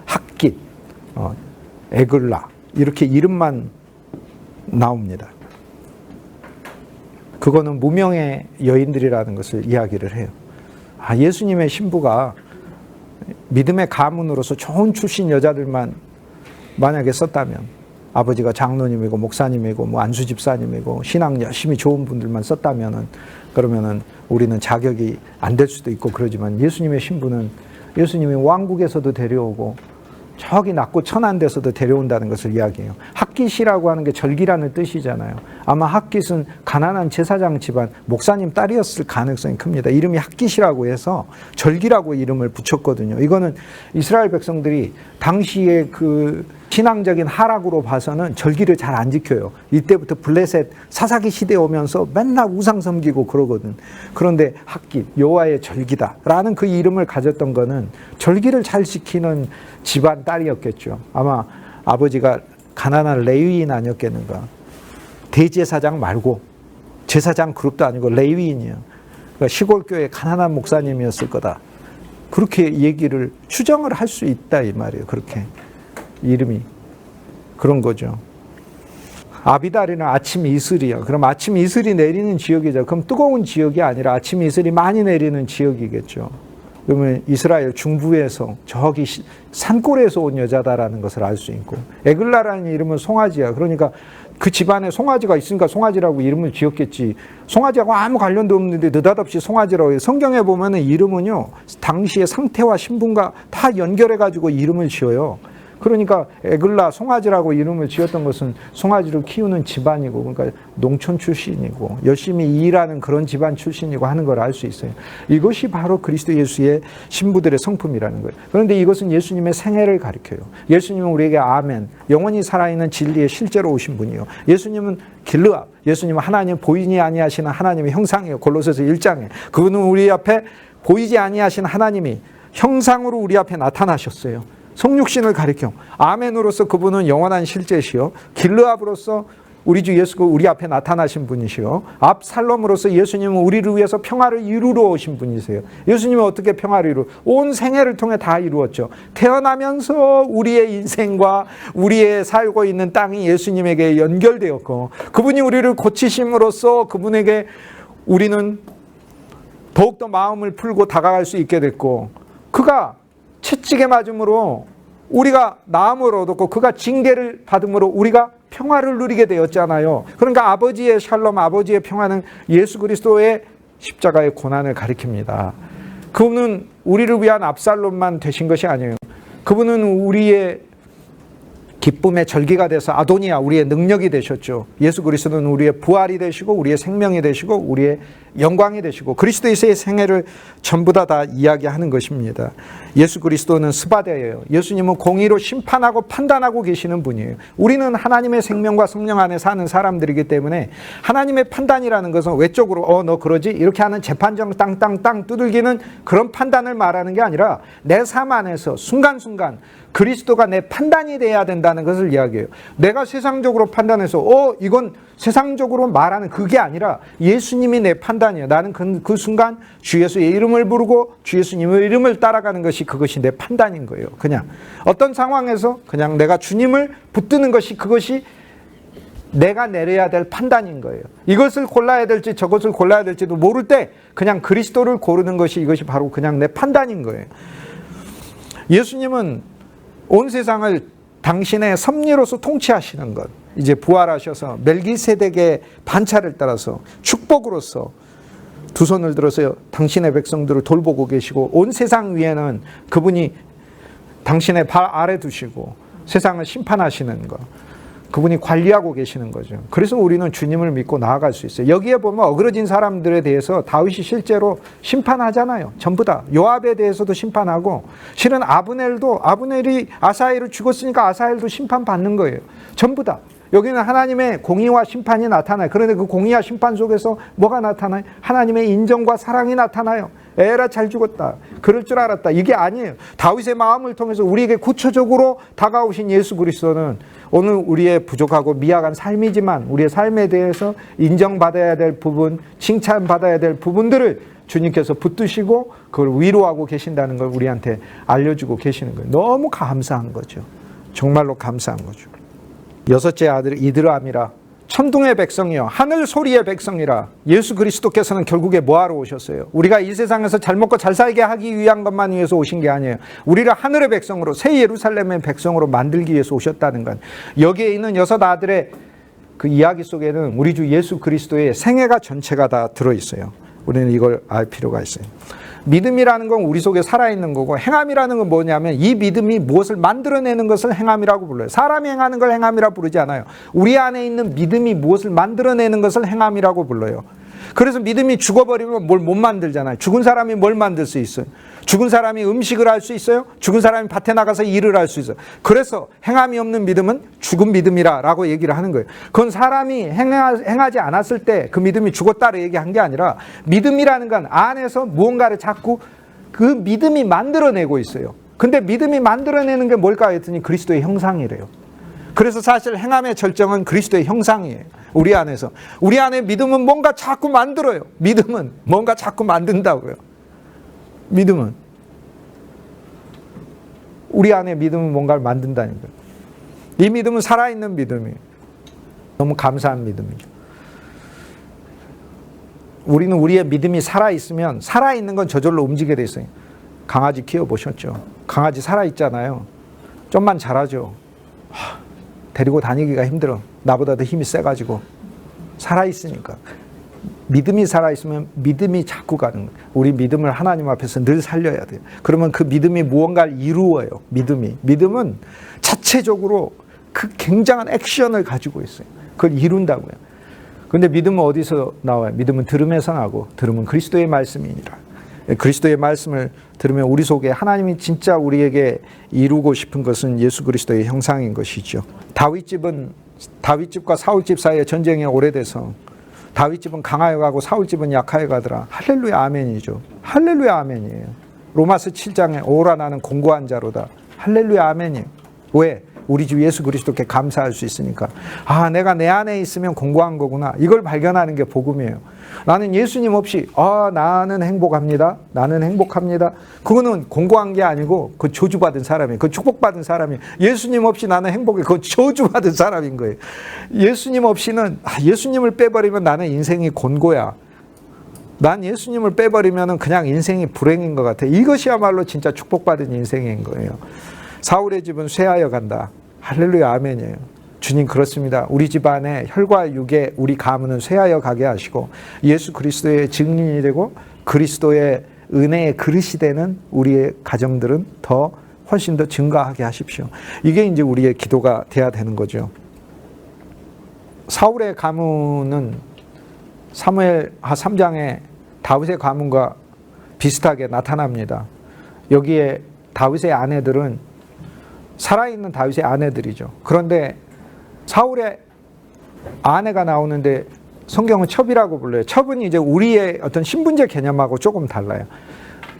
핫깃, 에글라, 이렇게 이름만 나옵니다. 그거는 무명의 여인들이라는 것을 이야기를 해요. 예수님의 신부가 믿음의 가문으로서 좋은 출신 여자들만 만약에 썼다면, 아버지가 장로님이고 목사님이고 안수 집사님이고 신앙 열심히 좋은 분들만 썼다면은, 그러면은 우리는 자격이 안 될 수도 있고 그러지만, 예수님의 신부는 예수님이 왕국에서도 데려오고 저기 낮고 천한 데서도 데려온다는 것을 이야기해요. 핫깃이라고 하는 게 절기라는 뜻이잖아요. 아마 핫깃은 가난한 제사장 집안 목사님 딸이었을 가능성이 큽니다. 이름이 핫깃이라고 해서 절기라고 이름을 붙였거든요. 이거는 이스라엘 백성들이 당시에 그 신앙적인 하락으로 봐서는 절기를 잘 안 지켜요. 이때부터 블레셋 사사기 시대에 오면서 맨날 우상 섬기고 그러거든. 그런데 핫깃, 여호와의 절기다라는 그 이름을 가졌던 거는 절기를 잘 지키는 집안 딸이었겠죠. 아마 아버지가 가난한 레위인 아니었겠는가. 대제사장 말고 제사장 그룹도 아니고 레위인이에요. 그러니까 시골교회 가난한 목사님이었을 거다. 그렇게 얘기를 추정을 할 수 있다 이 말이에요. 그렇게 이름이 그런 거죠. 아비달이는 아침 이슬이요. 그럼 아침 이슬이 내리는 지역이죠. 그럼 뜨거운 지역이 아니라 아침 이슬이 많이 내리는 지역이겠죠. 그러면 이스라엘 중부에서 저기 산골에서 온 여자다라는 것을 알 수 있고, 에글라라는 이름은 송아지야. 그러니까 그 집안에 송아지가 있으니까 송아지라고 이름을 지었겠지. 송아지하고 아무 관련도 없는데 느닷없이 송아지라고 해요. 성경에 보면은 이름은요, 당시의 상태와 신분과 다 연결해가지고 이름을 지어요. 그러니까 에글라, 송아지라고 이름을 지었던 것은 송아지를 키우는 집안이고, 그러니까 농촌 출신이고 열심히 일하는 그런 집안 출신이고 하는 걸 알 수 있어요. 이것이 바로 그리스도 예수의 신부들의 성품이라는 거예요. 그런데 이것은 예수님의 생애를 가리켜요. 예수님은 우리에게 아멘, 영원히 살아있는 진리에 실제로 오신 분이에요. 예수님은 길르압, 예수님은 하나님 보이지 아니하시는 하나님의 형상이에요. 골로새서 1장에 그분은 우리 앞에 보이지 아니하신 하나님이 형상으로 우리 앞에 나타나셨어요. 성육신을 가리켜. 아멘으로서 그분은 영원한 실제시요, 길르압으로서 우리 주 예수가 우리 앞에 나타나신 분이시요, 압살롬으로서 예수님은 우리를 위해서 평화를 이루러 오신 분이세요. 예수님은 어떻게 평화를 온 생애를 통해 다 이루었죠. 태어나면서 우리의 인생과 우리의 살고 있는 땅이 예수님에게 연결되었고, 그분이 우리를 고치심으로써 그분에게 우리는 더욱더 마음을 풀고 다가갈 수 있게 됐고, 그가 채찍에 맞음으로 우리가 나음을 얻었고, 그가 징계를 받음으로 우리가 평화를 누리게 되었잖아요. 그러니까 아버지의 샬롬, 아버지의 평화는 예수 그리스도의 십자가의 고난을 가리킵니다. 그분은 우리를 위한 압살롬만 되신 것이 아니에요. 그분은 우리의 기쁨의 절기가 돼서 아도니아, 우리의 능력이 되셨죠. 예수 그리스도는 우리의 부활이 되시고 우리의 생명이 되시고 우리의 영광이 되시고 그리스도의 생애를 전부 다 이야기하는 것입니다. 예수 그리스도는 스바데예요. 예수님은 공의로 심판하고 판단하고 계시는 분이에요. 우리는 하나님의 생명과 성령 안에 사는 사람들이기 때문에 하나님의 판단이라는 것은 외적으로 너 그러지? 이렇게 하는 재판정 땅땅땅 두들기는 그런 판단을 말하는 게 아니라 내 삶 안에서 순간순간 그리스도가 내 판단이 돼야 된다는 것을 이야기해요. 내가 세상적으로 판단해서 이건 세상적으로 말하는 그게 아니라 예수님이 내 판단이에요. 나는 그 순간 주 예수의 이름을 부르고 주 예수님의 이름을 따라가는 것이 그것이 내 판단인 거예요. 그냥 어떤 상황에서 그냥 내가 주님을 붙드는 것이 그것이 내가 내려야 될 판단인 거예요. 이것을 골라야 될지 저것을 골라야 될지도 모를 때 그냥 그리스도를 고르는 것이 이것이 바로 그냥 내 판단인 거예요. 예수님은 온 세상을 당신의 섭리로서 통치하시는 것, 이제 부활하셔서 멜기세덱의 반차를 따라서 축복으로서 두 손을 들어서 당신의 백성들을 돌보고 계시고, 온 세상 위에는 그분이 당신의 발 아래 두시고 세상을 심판하시는 것, 그분이 관리하고 계시는 거죠. 그래서 우리는 주님을 믿고 나아갈 수 있어요. 여기에 보면 어그러진 사람들에 대해서 다윗이 실제로 심판하잖아요. 전부 다. 요압에 대해서도 심판하고, 실은 아브넬이 아사엘을 죽었으니까 아사엘도 심판받는 거예요. 전부 다. 여기는 하나님의 공의와 심판이 나타나요. 그런데 그 공의와 심판 속에서 뭐가 나타나요? 하나님의 인정과 사랑이 나타나요. 에라 잘 죽었다, 그럴 줄 알았다, 이게 아니에요. 다윗의 마음을 통해서 우리에게 구체적으로 다가오신 예수 그리스도는 오늘 우리의 부족하고 미약한 삶이지만 우리의 삶에 대해서 인정받아야 될 부분, 칭찬받아야 될 부분들을 주님께서 붙드시고 그걸 위로하고 계신다는 걸 우리한테 알려주고 계시는 거예요. 너무 감사한 거죠. 정말로 감사한 거죠. 여섯째 아들 이드람이라, 천둥의 백성이요 하늘 소리의 백성이라. 예수 그리스도께서는 결국에 뭐하러 오셨어요? 우리가 이 세상에서 잘 먹고 잘 살게 하기 위한 것만 위해서 오신 게 아니에요. 우리를 하늘의 백성으로, 새 예루살렘의 백성으로 만들기 위해서 오셨다는 건, 여기에 있는 여섯 아들의 그 이야기 속에는 우리 주 예수 그리스도의 생애가 전체가 다 들어있어요. 우리는 이걸 알 필요가 있어요. 믿음이라는 건 우리 속에 살아있는 거고, 행함이라는 건 뭐냐면 이 믿음이 무엇을 만들어내는 것을 행함이라고 불러요. 사람이 행하는 걸 행함이라고 부르지 않아요. 우리 안에 있는 믿음이 무엇을 만들어내는 것을 행함이라고 불러요. 그래서 믿음이 죽어버리면 뭘 못 만들잖아요. 죽은 사람이 뭘 만들 수 있어요? 죽은 사람이 음식을 할 수 있어요? 죽은 사람이 밭에 나가서 일을 할 수 있어요. 그래서 행함이 없는 믿음은 죽은 믿음이라 라고 얘기를 하는 거예요. 그건 사람이 행하지 않았을 때 그 믿음이 죽었다를 얘기한 게 아니라, 믿음이라는 건 안에서 무언가를 자꾸 그 믿음이 만들어내고 있어요. 근데 믿음이 만들어내는 게 뭘까 했더니 그리스도의 형상이래요. 그래서 사실 행함의 절정은 그리스도의 형상이에요. 우리 안에서. 우리 안에 믿음은 뭔가 자꾸 만들어요. 믿음은 뭔가 자꾸 만든다고요. 믿음은. 우리 안에 믿음은 뭔가를 만든다는 거예요. 이 믿음은 살아있는 믿음이에요. 너무 감사한 믿음이죠. 우리는 우리의 믿음이 살아있으면, 살아있는 건 저절로 움직이게 돼 있어요. 강아지 키워보셨죠? 강아지 살아있잖아요. 좀만 자라죠. 데리고 다니기가 힘들어. 나보다 더 힘이 세가지고. 살아있으니까. 믿음이 살아있으면 믿음이 자꾸 가는 거예요. 우리 믿음을 하나님 앞에서 늘 살려야 돼요. 그러면 그 믿음이 무언가를 이루어요. 믿음은 자체적으로 그 굉장한 액션을 가지고 있어요. 그걸 이룬다고요. 그런데 믿음은 어디서 나와요? 믿음은 들음에서 나고, 들음은 그리스도의 말씀이니라. 그리스도의 말씀을 들으면 우리 속에 하나님이 진짜 우리에게 이루고 싶은 것은 예수 그리스도의 형상인 것이죠. 다윗집과 사울집 사이에 전쟁이 오래돼서 다윗집은 강하여 가고 사울집은 약하여 가더라. 할렐루야 아멘이죠. 할렐루야 아멘이에요. 로마서 7장에 오라 나는 공고한 자로다. 할렐루야 아멘이에요. 왜? 우리 주 예수 그리스도께 감사할 수 있으니까. 아, 내가 내 안에 있으면 공고한 거구나. 이걸 발견하는 게 복음이에요. 나는 예수님 없이 나는 행복합니다. 나는 행복합니다. 그거는 공고한 게 아니고 그 저주받은 사람이에요. 그 축복받은 사람이에요. 예수님 없이 나는 행복해. 그거 저주받은 사람인 거예요. 예수님 없이는, 예수님을 빼버리면 나는 인생이 곤고야. 난 예수님을 빼버리면 그냥 인생이 불행인 것 같아. 이것이야말로 진짜 축복받은 인생인 거예요. 사울의 집은 쇠하여 간다. 할렐루야 아멘이에요. 주님 그렇습니다. 우리 집안에 혈과 육의 우리 가문은 쇠하여 가게 하시고 예수 그리스도의 증인이 되고 그리스도의 은혜의 그릇이 되는 우리의 가정들은 훨씬 더 증가하게 하십시오. 이게 이제 우리의 기도가 돼야 되는 거죠. 사울의 가문은 사무엘 3장에 다윗의 가문과 비슷하게 나타납니다. 여기에 다윗의 아내들은 살아있는 다윗의 아내들이죠. 그런데 사울의 아내가 나오는데 성경은 첩이라고 불러요. 첩은 이제 우리의 어떤 신분제 개념하고 조금 달라요.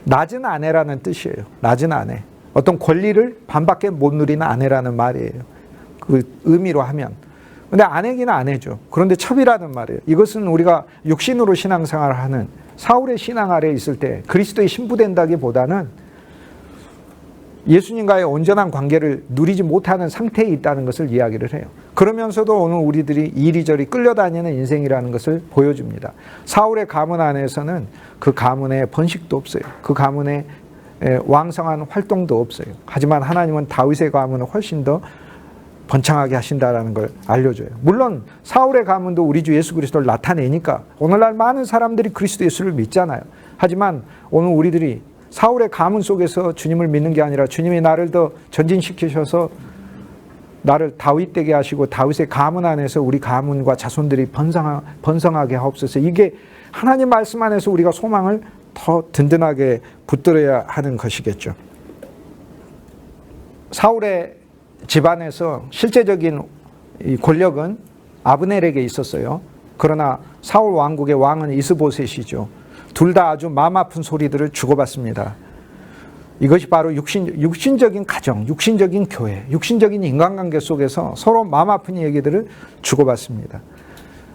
낮은 아내라는 뜻이에요. 낮은 아내. 어떤 권리를 반밖에 못 누리는 아내라는 말이에요. 그 의미로 하면. 근데 아내기는 아내죠. 그런데 첩이라는 말이에요. 이것은 우리가 육신으로 신앙생활을 하는 사울의 신앙 아래에 있을 때 그리스도의 신부된다기보다는 예수님과의 온전한 관계를 누리지 못하는 상태에 있다는 것을 이야기를 해요. 그러면서도 오늘 우리들이 이리저리 끌려다니는 인생이라는 것을 보여줍니다. 사울의 가문 안에서는 그 가문에 번식도 없어요. 그 가문에 왕성한 활동도 없어요. 하지만 하나님은 다윗의 가문을 훨씬 더 번창하게 하신다라는 걸 알려줘요. 물론 사울의 가문도 우리 주 예수 그리스도를 나타내니까 오늘날 많은 사람들이 그리스도 예수를 믿잖아요. 하지만 오늘 우리들이 사울의 가문 속에서 주님을 믿는 게 아니라 주님이 나를 더 전진시키셔서 나를 다윗되게 하시고 다윗의 가문 안에서 우리 가문과 자손들이 번성하게 하옵소서. 이게 하나님 말씀 안에서 우리가 소망을 더 든든하게 붙들어야 하는 것이겠죠. 사울의 집안에서 실제적인 권력은 아브넬에게 있었어요. 그러나 사울 왕국의 왕은 이스보셋이죠. 둘 다 아주 마음 아픈 소리들을 주고받습니다. 이것이 바로 육신적인 가정, 육신적인 교회, 육신적인 인간관계 속에서 서로 마음 아픈 얘기들을 주고받습니다.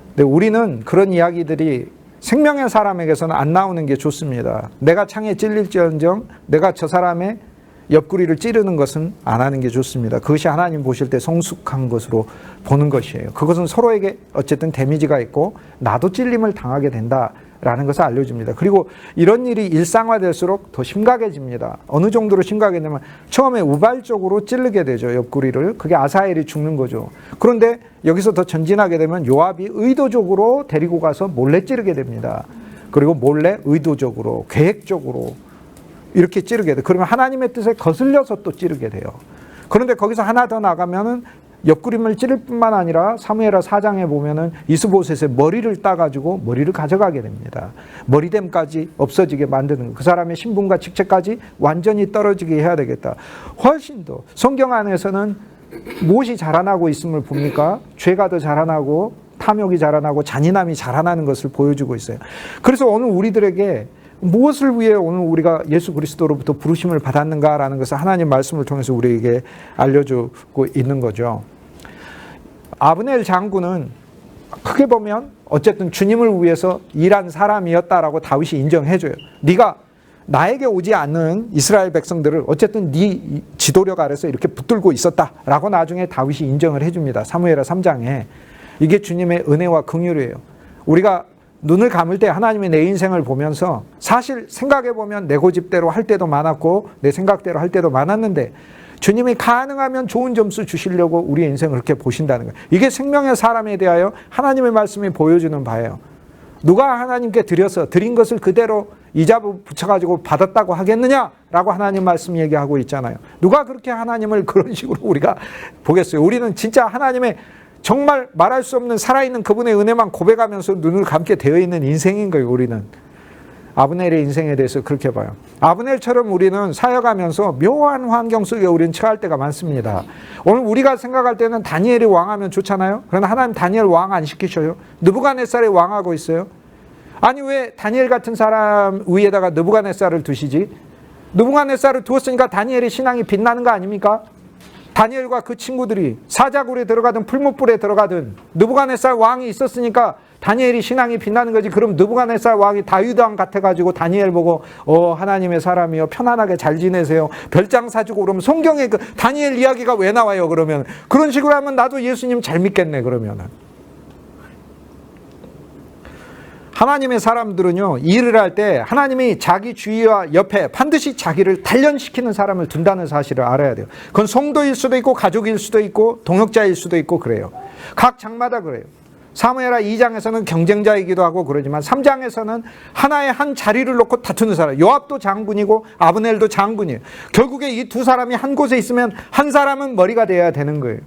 근데 우리는 그런 이야기들이 생명의 사람에게서는 안 나오는 게 좋습니다. 내가 창에 찔릴지언정 내가 저 사람의 옆구리를 찌르는 것은 안 하는 게 좋습니다. 그것이 하나님 보실 때 성숙한 것으로 보는 것이에요. 그것은 서로에게 어쨌든 데미지가 있고 나도 찔림을 당하게 된다라는 것을 알려줍니다. 그리고 이런 일이 일상화될수록 더 심각해집니다. 어느 정도로 심각해지냐면 처음에 우발적으로 찌르게 되죠. 옆구리를. 그게 아사엘이 죽는 거죠. 그런데 여기서 더 전진하게 되면 요압이 의도적으로 데리고 가서 몰래 찌르게 됩니다. 그리고 몰래 의도적으로 계획적으로 이렇게 찌르게 돼요. 그러면 하나님의 뜻에 거슬려서 또 찌르게 돼요. 그런데 거기서 하나 더 나가면은 옆구림을 찌를 뿐만 아니라 사무엘하 4장에 보면은 이스보셋의 머리를 따가지고 머리를 가져가게 됩니다. 머리됨까지 없어지게 만드는 그 사람의 신분과 직책까지 완전히 떨어지게 해야 되겠다. 훨씬 더 성경 안에서는 무엇이 자라나고 있음을 봅니까? 죄가 더 자라나고 탐욕이 자라나고 잔인함이 자라나는 것을 보여주고 있어요. 그래서 오늘 우리들에게 무엇을 위해 오늘 우리가 예수 그리스도로부터 부르심을 받았는가라는 것을 하나님 말씀을 통해서 우리에게 알려주고 있는 거죠. 아브넬 장군은 크게 보면 어쨌든 주님을 위해서 일한 사람이었다라고 다윗이 인정해줘요. 네가 나에게 오지 않는 이스라엘 백성들을 어쨌든 네 지도력 아래서 이렇게 붙들고 있었다라고 나중에 다윗이 인정을 해줍니다. 사무엘하 3장에. 이게 주님의 은혜와 긍휼이에요. 우리가 눈을 감을 때 하나님이 내 인생을 보면서 사실 생각해보면 내 고집대로 할 때도 많았고 내 생각대로 할 때도 많았는데 주님이 가능하면 좋은 점수 주시려고 우리의 인생을 그렇게 보신다는 거예요. 이게 생명의 사람에 대하여 하나님의 말씀이 보여주는 바예요. 누가 하나님께 드린 것을 그대로 이자 붙여가지고 받았다고 하겠느냐라고 하나님 말씀 얘기하고 있잖아요. 누가 그렇게 하나님을 그런 식으로 우리가 보겠어요. 우리는 진짜 하나님의 정말 말할 수 없는 살아있는 그분의 은혜만 고백하면서 눈을 감게 되어 있는 인생인 거예요. 우리는 아브넬의 인생에 대해서 그렇게 봐요. 아브넬처럼 우리는 사역하면서 묘한 환경 속에 우리는 처할 때가 많습니다. 오늘 우리가 생각할 때는 다니엘이 왕하면 좋잖아요. 그러나 하나님 다니엘 왕 안 시키셔요. 느부갓네살이 왕하고 있어요. 아니 왜 다니엘 같은 사람 위에다가 느부갓네살을 두시지? 느부갓네살을 두었으니까 다니엘의 신앙이 빛나는 거 아닙니까? 다니엘과 그 친구들이 사자굴에 들어가든 풀무불에 들어가든 느부갓네살 왕이 있었으니까 다니엘이 신앙이 빛나는 거지. 그럼 느부갓네살 왕이 다윗 왕 같아가지고 다니엘 보고 하나님의 사람이요 편안하게 잘 지내세요 별장 사주고 그러면 성경에 그 다니엘 이야기가 왜 나와요? 그러면 그런 식으로 하면 나도 예수님 잘 믿겠네. 그러면은 하나님의 사람들은요 일을 할 때 하나님이 자기 주위와 옆에 반드시 자기를 단련시키는 사람을 둔다는 사실을 알아야 돼요. 그건 성도일 수도 있고 가족일 수도 있고 동역자일 수도 있고 그래요. 각 장마다 그래요. 사무엘하 2장에서는 경쟁자이기도 하고 그러지만 3장에서는 하나의 한 자리를 놓고 다투는 사람. 요압도 장군이고 아브넬도 장군이에요. 결국에 이 두 사람이 한 곳에 있으면 한 사람은 머리가 되어야 되는 거예요.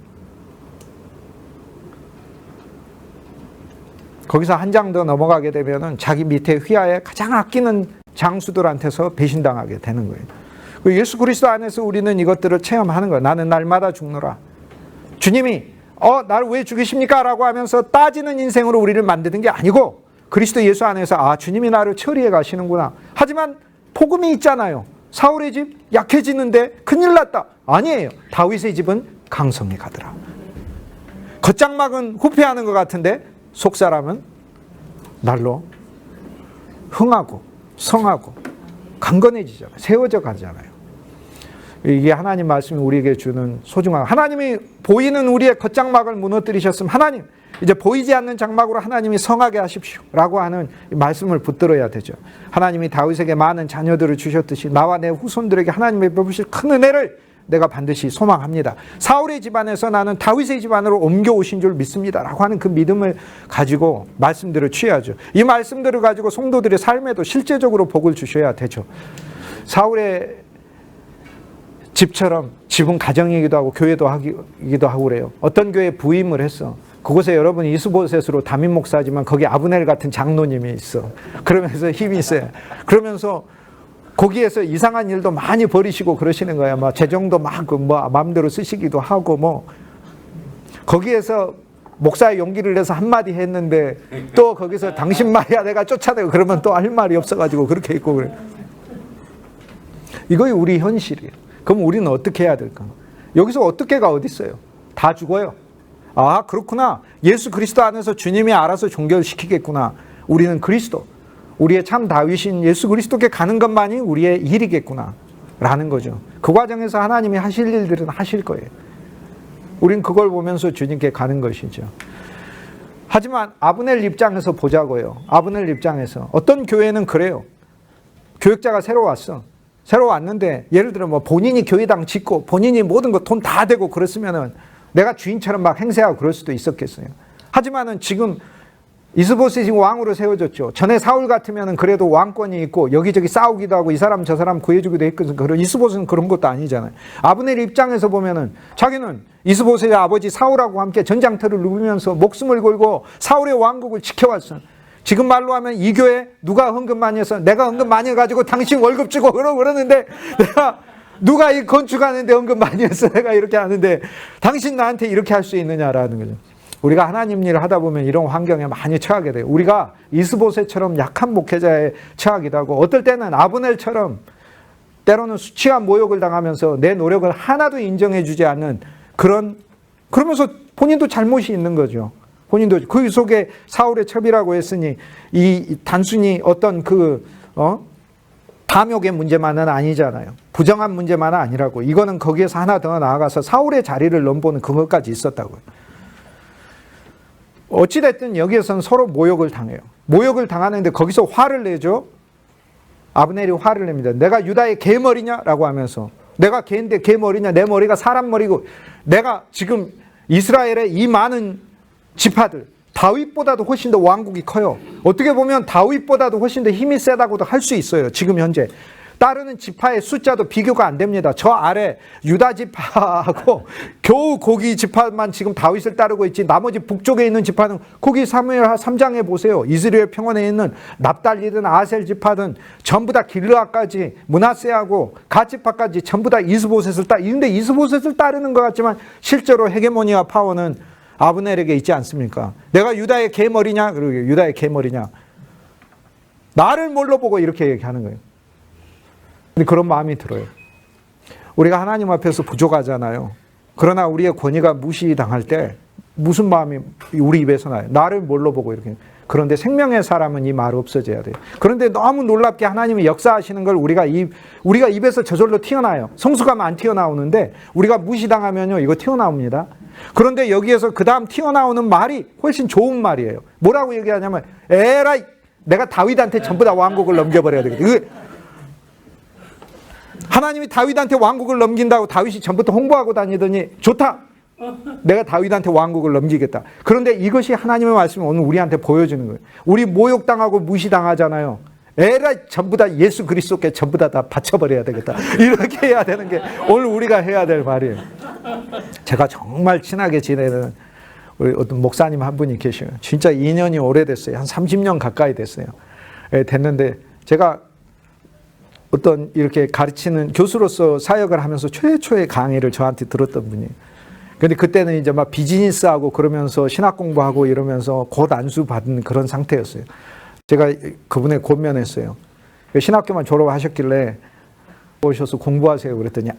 거기서 한 장 더 넘어가게 되면은 자기 밑에 휘하에 가장 아끼는 장수들한테서 배신당하게 되는 거예요. 예수 그리스도 안에서 우리는 이것들을 체험하는 거예요. 나는 날마다 죽노라. 주님이 나를 왜 죽이십니까? 라고 하면서 따지는 인생으로 우리를 만드는 게 아니고 그리스도 예수 안에서 주님이 나를 처리해 가시는구나. 하지만 복음이 있잖아요. 사울의 집 약해지는데 큰일 났다. 아니에요. 다윗의 집은 강성히 가더라. 겉장막은 후패하는 것 같은데 속사람은 날로 흥하고 성하고 강건해지잖아요. 세워져 가잖아요. 이게 하나님 말씀이 우리에게 주는 소중한 하나님이 보이는 우리의 겉장막을 무너뜨리셨으면 하나님 이제 보이지 않는 장막으로 하나님이 성하게 하십시오 라고 하는 말씀을 붙들어야 되죠. 하나님이 다윗에게 많은 자녀들을 주셨듯이 나와 내 후손들에게 하나님의 베푸실 큰 은혜를 내가 반드시 소망합니다. 사울의 집안에서 나는 다윗의 집안으로 옮겨오신 줄 믿습니다 라고 하는 그 믿음을 가지고 말씀들을 취하죠. 이 말씀들을 가지고 성도들의 삶에도 실제적으로 복을 주셔야 되죠. 사울의 집처럼 집은 가정이기도 하고 교회도 하기도 하고 그래요. 어떤 교회에 부임을 했어. 그곳에 여러분 이스보셋으로 담임 목사지만 거기 아브넬 같은 장로님이 있어. 그러면서 힘이 있어요. 그러면서 거기에서 이상한 일도 많이 벌이시고 그러시는 거야. 막 재정도 막 마음대로 쓰시기도 하고 뭐 거기에서 목사의 용기를 내서 한마디 했는데 또 거기서 당신 말이야 내가 쫓아내고 그러면 또 할 말이 없어가지고 그렇게 있고 그래. 이거이 우리 현실이에요. 그럼 우리는 어떻게 해야 될까? 여기서 어떻게가 어디 있어요? 다 죽어요. 아 그렇구나. 예수 그리스도 안에서 주님이 알아서 종결시키겠구나. 우리는 그리스도 우리의 참 다윗인 예수 그리스도께 가는 것만이 우리의 일이겠구나 라는 거죠. 그 과정에서 하나님이 하실 일들은 하실 거예요. 우린 그걸 보면서 주님께 가는 것이죠. 하지만 아브넬 입장에서 보자고요. 아브넬 입장에서 어떤 교회는 그래요. 교역자가 새로 왔어. 새로 왔는데 예를 들어 뭐 본인이 교회당 짓고 본인이 모든 거 돈 다 대고 그랬으면은 내가 주인처럼 막 행세하고 그럴 수도 있었겠어요. 하지만은 지금 이스보셋이 왕으로 세워졌죠. 전에 사울 같으면은 그래도 왕권이 있고 여기저기 싸우기도 하고 이 사람 저 사람 구해주기도 했거든요. 그런 이스보셋은 그런 것도 아니잖아요. 아브넬 입장에서 보면은 자기는 이스보셋의 아버지 사울하고 함께 전장터를 누비면서 목숨을 걸고 사울의 왕국을 지켜왔어. 지금 말로 하면 이 교회 누가 헌금 많이 해서 내가 헌금 많이 해가지고 당신 월급 주고 그러는데 내가 누가 이 건축하는데 헌금 많이 했어 내가 이렇게 하는데 당신 나한테 이렇게 할 수 있느냐라는 거죠. 우리가 하나님 일을 하다 보면 이런 환경에 많이 처하게 돼요. 우리가 이스보셋처럼 약한 목회자에 처하기도 하고 어떨 때는 아브넬처럼 때로는 수치와 모욕을 당하면서 내 노력을 하나도 인정해 주지 않는 그러면서 본인도 잘못이 있는 거죠. 본인도 그 속에 사울의 첩이라고 했으니 이 단순히 어떤 탐욕의 문제만은 아니잖아요. 부정한 문제만은 아니라고. 이거는 거기에서 하나 더 나아가서 사울의 자리를 넘보는 그것까지 있었다고요. 어찌됐든 여기에서는 서로 모욕을 당해요. 모욕을 당하는데 거기서 화를 내죠. 아브넬이 화를 냅니다. 내가 유다의 개머리냐라고 하면서 내가 개인데 개머리냐 내 머리가 사람 머리고 내가 지금 이스라엘의 이 많은 지파들 다윗보다도 훨씬 더 왕국이 커요. 어떻게 보면 다윗보다도 훨씬 더 힘이 세다고도 할 수 있어요. 지금 현재 따르는 지파의 숫자도 비교가 안 됩니다. 저 아래 유다 지파하고 겨우 거기 지파만 지금 다윗을 따르고 있지 나머지 북쪽에 있는 지파는 거기 사무엘 3장에 보세요. 이스라엘 평원에 있는 납달리든 아셀 지파든 전부 다 길르앗까지 므낫세하고 갓 지파까지 전부 다 이스보셋을 이런데 이스보셋을 따르는 것 같지만 실제로 헤게모니와 파워는 아브넬에게 있지 않습니까? 내가 유다의 개머리냐? 그러게 유다의 개머리냐? 나를 뭘로 보고 이렇게 얘기하는 거예요. 근데 그런 마음이 들어요. 우리가 하나님 앞에서 부족하잖아요. 그러나 우리의 권위가 무시당할 때 무슨 마음이 우리 입에서 나요? 나를 뭘로 보고 이렇게. 그런데 생명의 사람은 이 말 없어져야 돼요. 그런데 너무 놀랍게 하나님이 역사하시는 걸 우리가 입에서 저절로 튀어나와요. 성숙하면 안 튀어나오는데 우리가 무시당하면요 이거 튀어나옵니다. 그런데 여기에서 그 다음 튀어나오는 말이 훨씬 좋은 말이에요. 뭐라고 얘기하냐면 에라이 내가 다윗한테 전부 다 왕국을 넘겨버려야 되겠다. 하나님이 다윗한테 왕국을 넘긴다고 다윗이 전부터 홍보하고 다니더니 좋다. 내가 다윗한테 왕국을 넘기겠다. 그런데 이것이 하나님의 말씀이 오늘 우리한테 보여주는 거예요. 우리 모욕당하고 무시당하잖아요. 에라이 전부 다 예수 그리스도께 전부 다 바쳐버려야 되겠다. 이렇게 해야 되는 게 오늘 우리가 해야 될 말이에요. 제가 정말 친하게 지내는 우리 어떤 목사님 한 분이 계셔요. 진짜 2년이 오래됐어요. 한 30년 가까이 됐어요. 됐는데 제가 어떤 이렇게 가르치는 교수로서 사역을 하면서 최초의 강의를 저한테 들었던 분이에요. 근데 그때는 이제 막 비즈니스하고 그러면서 신학 공부하고 이러면서 곧 안수 받은 그런 상태였어요. 제가 그분에 권면했어요. 신학교만 졸업하셨길래 오셔서 공부하세요. 그랬더니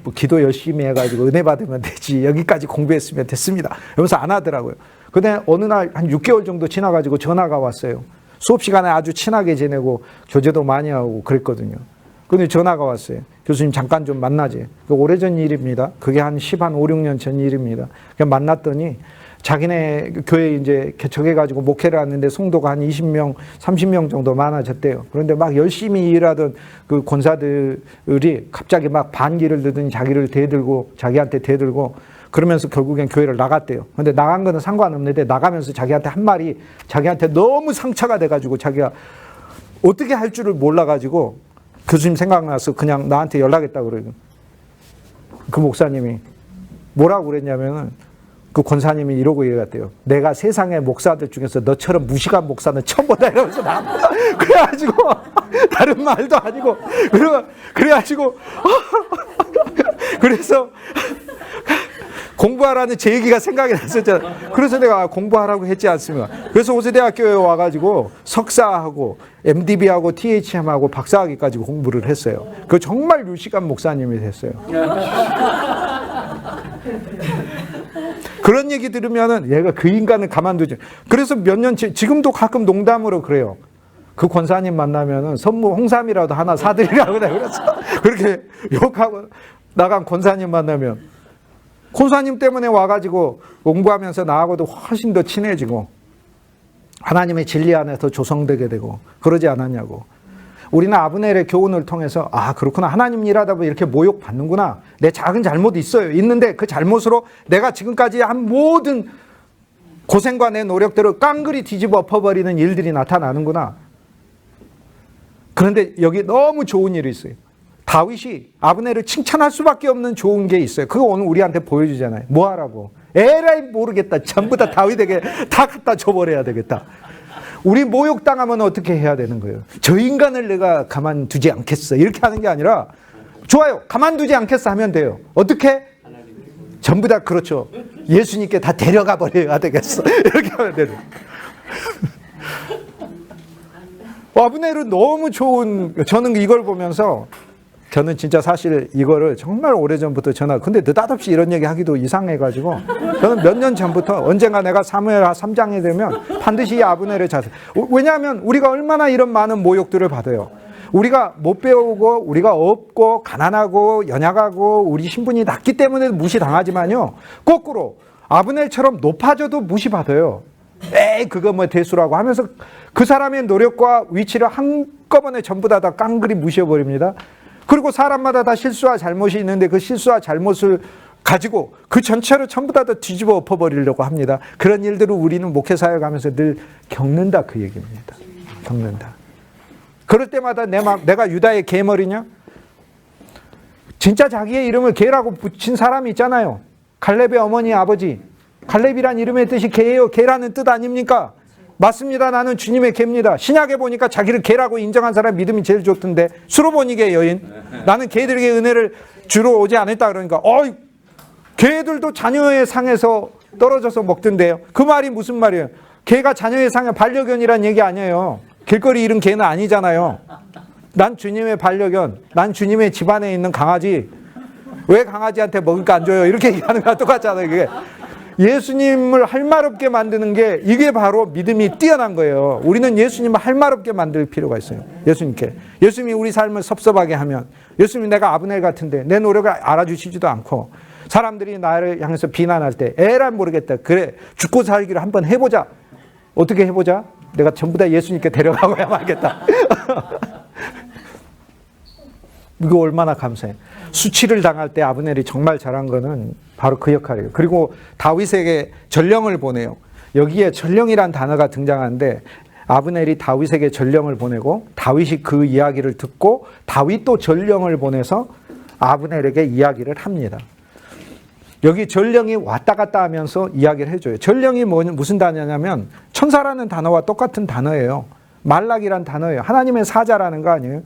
뭐 기도 열심히 해가지고 은혜 받으면 되지. 여기까지 공부했으면 됐습니다. 이러면서 안 하더라고요. 근데 어느 날 한 6개월 정도 지나가지고 전화가 왔어요. 수업 시간에 아주 친하게 지내고 교제도 많이 하고 그랬거든요. 근데 전화가 왔어요. 교수님 잠깐 좀 만나지. 오래전 일입니다. 그게 한 5, 6년 전 일입니다. 그냥 만났더니 자기네 교회 이제 개척해가지고 목회를 하는데 성도가 한 20명, 30명 정도 많아졌대요. 그런데 막 열심히 일하던 그 권사들이 갑자기 막 반기를 들더니 자기한테 대들고 그러면서 결국엔 교회를 나갔대요. 근데 나간 거는 상관없는데 나가면서 자기한테 한 말이 자기한테 너무 상처가 돼가지고 자기가 어떻게 할 줄을 몰라가지고 교수님 생각나서 그냥 나한테 연락했다 그래요. 그 목사님이 뭐라고 그랬냐면은 그 권사님이 이러고 얘기했대요. 내가 세상의 목사들 중에서 너처럼 무식한 목사는 처음 보다 이러면서 그래가지고 다른 말도 아니고 그래가지고 그래서 공부하라는 제 얘기가 생각이 났었잖아요. 그래서 내가 공부하라고 했지 않습니까? 그래서 호세대학교에 와가지고 석사하고 MDB하고 THM하고 박사학위까지 공부를 했어요. 그 정말 유식한 목사님이 됐어요. 그런 얘기 들으면은 얘가 그 인간을 가만두지. 그래서 몇 년째 지금도 가끔 농담으로 그래요. 그 권사님 만나면은 선물 홍삼이라도 하나 사드리라고 내가 그랬어. 그렇게 욕하고 나간 권사님 만나면 권사님 때문에 와가지고 공부하면서 나하고도 훨씬 더 친해지고 하나님의 진리 안에서 조성되게 되고 그러지 않았냐고. 우리는 아브넬의 교훈을 통해서 아 그렇구나 하나님 일하다 보면 이렇게 모욕받는구나. 내 작은 잘못이 있어요. 있는데 그 잘못으로 내가 지금까지 한 모든 고생과 내 노력들을 깡그리 뒤집어 엎어버리는 일들이 나타나는구나. 그런데 여기 너무 좋은 일이 있어요. 다윗이 아브넬을 칭찬할 수밖에 없는 좋은 게 있어요. 그거 오늘 우리한테 보여주잖아요. 뭐 하라고. 에라이 모르겠다. 전부 다 다윗에게 다 갖다 줘버려야 되겠다. 우리 모욕당하면 어떻게 해야 되는 거예요? 저 인간을 내가 가만두지 않겠어. 이렇게 하는 게 아니라 좋아요. 가만두지 않겠어 하면 돼요. 어떻게? 전부 다 그렇죠. 예수님께 다 데려가 버려야 되겠어. 이렇게 하면 돼요. 아브넬은 너무 좋은, 저는 이걸 보면서 저는 진짜 사실 이거를 정말 오래전부터 근데 느닷없이 이런 얘기 하기도 이상해가지고 저는 몇 년 전부터 언젠가 내가 사무엘 3장에 되면 반드시 이 아브넬의 자세. 왜냐하면 우리가 얼마나 이런 많은 모욕들을 받아요. 우리가 못 배우고 우리가 없고 가난하고 연약하고 우리 신분이 낮기 때문에 무시당하지만요. 거꾸로 아브넬처럼 높아져도 무시받아요. 에이 그거 뭐 대수라고 하면서 그 사람의 노력과 위치를 한꺼번에 전부 다 깡그리 무시해버립니다. 그리고 사람마다 다 실수와 잘못이 있는데 그 실수와 잘못을 가지고 그 전체를 전부 다 뒤집어 엎어버리려고 합니다. 그런 일들을 우리는 목회사에 가면서 늘 겪는다 그 얘기입니다. 겪는다. 그럴 때마다 내가 유다의 개머리냐? 진짜 자기의 이름을 개라고 붙인 사람이 있잖아요. 갈렙의 어머니 아버지. 갈렙이란 이름의 뜻이 개예요. 개라는 뜻 아닙니까? 맞습니다. 나는 주님의 개입니다. 신약에 보니까 자기를 개라고 인정한 사람 믿음이 제일 좋던데 수로보니게 여인. 나는 개들에게 은혜를 주러 오지 않았다 그러니까 개들도 자녀의 상에서 떨어져서 먹던데요. 그 말이 무슨 말이에요? 개가 자녀의 상에 반려견이란 얘기 아니에요. 길거리 잃은 개는 아니잖아요. 난 주님의 반려견. 난 주님의 집안에 있는 강아지. 왜 강아지한테 먹을 거 안 줘요? 이렇게 얘기하는 거랑 똑같잖아요. 그게. 예수님을 할 말 없게 만드는 게 이게 바로 믿음이 뛰어난 거예요. 우리는 예수님을 할 말 없게 만들 필요가 있어요. 예수님께. 예수님이 우리 삶을 섭섭하게 하면 예수님 내가 아브넬 같은데 내 노력을 알아주시지도 않고 사람들이 나를 향해서 비난할 때 에라 모르겠다. 그래 죽고 살기를 한번 해보자. 어떻게 해보자? 내가 전부 다 예수님께 데려가고야 말겠다. 이거 얼마나 감사해. 수치를 당할 때 아브넬이 정말 잘한 거는 바로 그 역할이에요. 그리고 다윗에게 전령을 보내요. 여기에 전령이란 단어가 등장하는데 아브넬이 다윗에게 전령을 보내고 다윗이 그 이야기를 듣고 다윗도 전령을 보내서 아브넬에게 이야기를 합니다. 여기 전령이 왔다 갔다 하면서 이야기를 해줘요. 전령이 무슨 단어냐면 천사라는 단어와 똑같은 단어예요. 말락이란 단어예요. 하나님의 사자라는 거 아니에요.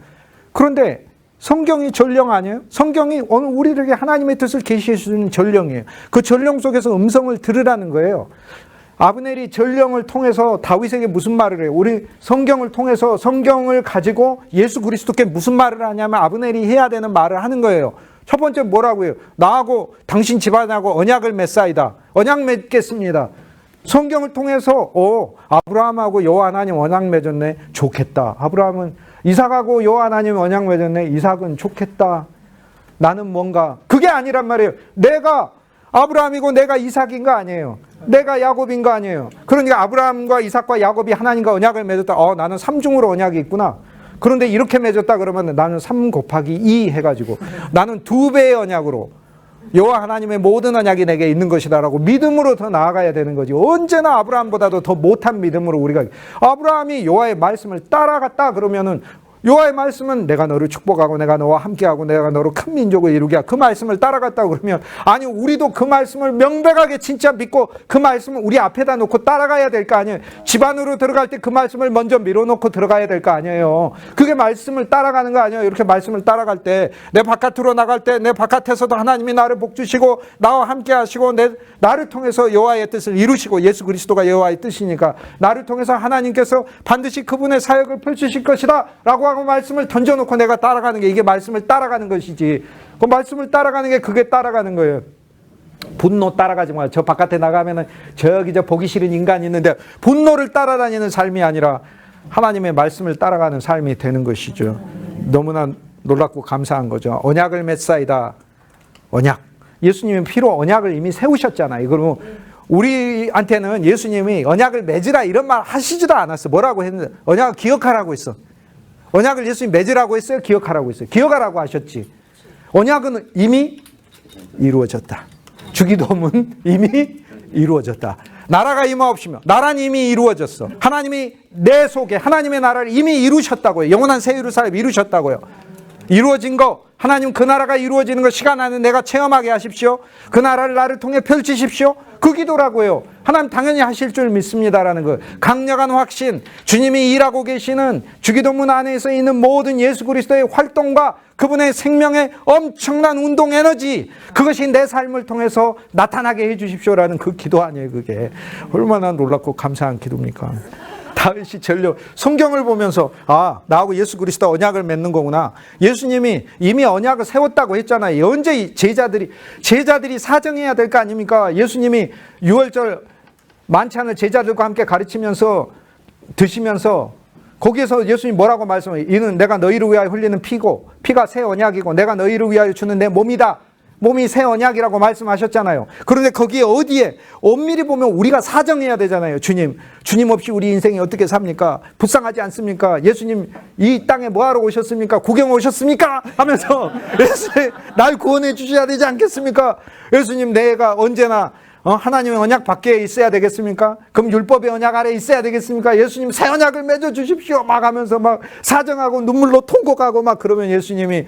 그런데 성경이 전령 아니에요? 성경이 오늘 우리에게 하나님의 뜻을 계시해 주는 전령이에요. 그 전령 속에서 음성을 들으라는 거예요. 아브넬이 전령을 통해서 다윗에게 무슨 말을 해요? 우리 성경을 통해서 성경을 가지고 예수 그리스도께 무슨 말을 하냐면 아브넬이 해야 되는 말을 하는 거예요. 첫 번째 뭐라고 해요? 나하고 당신 집안하고 언약을 맺사이다. 언약 맺겠습니다. 성경을 통해서 아브라함하고 여호와 하나님 언약 맺었네. 좋겠다. 아브라함은 이삭하고 여호와 하나님 언약 맺었네. 이삭은 좋겠다. 나는 뭔가 그게 아니란 말이에요. 내가 아브라함이고 내가 이삭인 거 아니에요. 내가 야곱인 거 아니에요. 그러니까 아브라함과 이삭과 야곱이 하나님과 언약을 맺었다. 나는 삼중으로 언약이 있구나. 그런데 이렇게 맺었다 그러면 나는 3 곱하기 2 해가지고 나는 2배의 언약으로 여호와 하나님의 모든 언약이 내게 있는 것이다라고 믿음으로 더 나아가야 되는 거지. 언제나 아브라함보다도 더 못한 믿음으로 우리가, 아브라함이 여호와의 말씀을 따라갔다 그러면은, 여호와의 말씀은 내가 너를 축복하고 내가 너와 함께하고 내가 너로 큰 민족을 이루게 하고, 그 말씀을 따라갔다 그러면, 아니 우리도 그 말씀을 명백하게 진짜 믿고 그 말씀을 우리 앞에다 놓고 따라가야 될 거 아니에요. 집 안으로 들어갈 때 그 말씀을 먼저 밀어놓고 들어가야 될 거 아니에요. 그게 말씀을 따라가는 거 아니에요. 이렇게 말씀을 따라갈 때, 내 바깥으로 나갈 때 내 바깥에서도 하나님이 나를 복주시고 나와 함께 하시고 나를 통해서 여호와의 뜻을 이루시고, 예수 그리스도가 여호와의 뜻이니까 나를 통해서 하나님께서 반드시 그분의 사역을 펼치실 것이다 라고 하고 말씀을 던져놓고 내가 따라가는 게, 이게 말씀을 따라가는 것이지. 그 말씀을 따라가는 게 그게 따라가는 거예요. 분노 따라가지 마요. 저 바깥에 나가면은 저기 저 보기 싫은 인간이 있는데 분노를 따라다니는 삶이 아니라 하나님의 말씀을 따라가는 삶이 되는 것이죠. 너무나 놀랍고 감사한 거죠. 언약을 맺사이다. 언약. 예수님이 피로 언약을 이미 세우셨잖아요. 그러면 우리한테는 예수님이 언약을 맺으라 이런 말 하시지도 않았어. 뭐라고 했는데, 언약을 기억하라고 했어. 언약을 예수님 맺으라고 했어요? 기억하라고 했어요? 기억하라고 하셨지. 언약은 이미 이루어졌다. 주기도문 이미 이루어졌다. 나라가 임하옵시며, 나라는 이미 이루어졌어. 하나님이 내 속에 하나님의 나라를 이미 이루셨다고요. 영원한 새 예루살렘 이루셨다고요. 이루어진 거, 하나님 그 나라가 이루어지는 거 시간 안에 내가 체험하게 하십시오. 그 나라를 나를 통해 펼치십시오. 그 기도라고요. 하나님 당연히 하실 줄 믿습니다라는 거. 강력한 확신, 주님이 일하고 계시는 주기도문 안에서 있는 모든 예수 그리스도의 활동과 그분의 생명의 엄청난 운동 에너지, 그것이 내 삶을 통해서 나타나게 해 주십시오라는 그 기도 아니에요. 그게 얼마나 놀랍고 감사한 기도입니까? 다윗이 전력, 성경을 보면서 나하고 예수 그리스도 언약을 맺는 거구나. 예수님이 이미 언약을 세웠다고 했잖아요. 언제 제자들이 사정해야 될 거 아닙니까? 예수님이 6월절 만찬을 제자들과 함께 가르치면서 드시면서 거기에서 예수님 뭐라고 말씀해요? 이는 내가 너희를 위하여 흘리는 피고, 피가 새 언약이고 내가 너희를 위하여 주는 내 몸이다. 몸이 새 언약이라고 말씀하셨잖아요. 그런데 거기에 어디에 엄밀히 보면 우리가 사정해야 되잖아요. 주님 없이 우리 인생이 어떻게 삽니까? 불쌍하지 않습니까? 예수님 이 땅에 뭐하러 오셨습니까? 구경 오셨습니까? 하면서 예수님 날 구원해 주셔야 되지 않겠습니까? 예수님 내가 언제나 하나님의 언약 밖에 있어야 되겠습니까? 그럼 율법의 언약 아래 있어야 되겠습니까? 예수님 새 언약을 맺어 주십시오 막 하면서 막 사정하고 눈물로 통곡하고 막 그러면 예수님이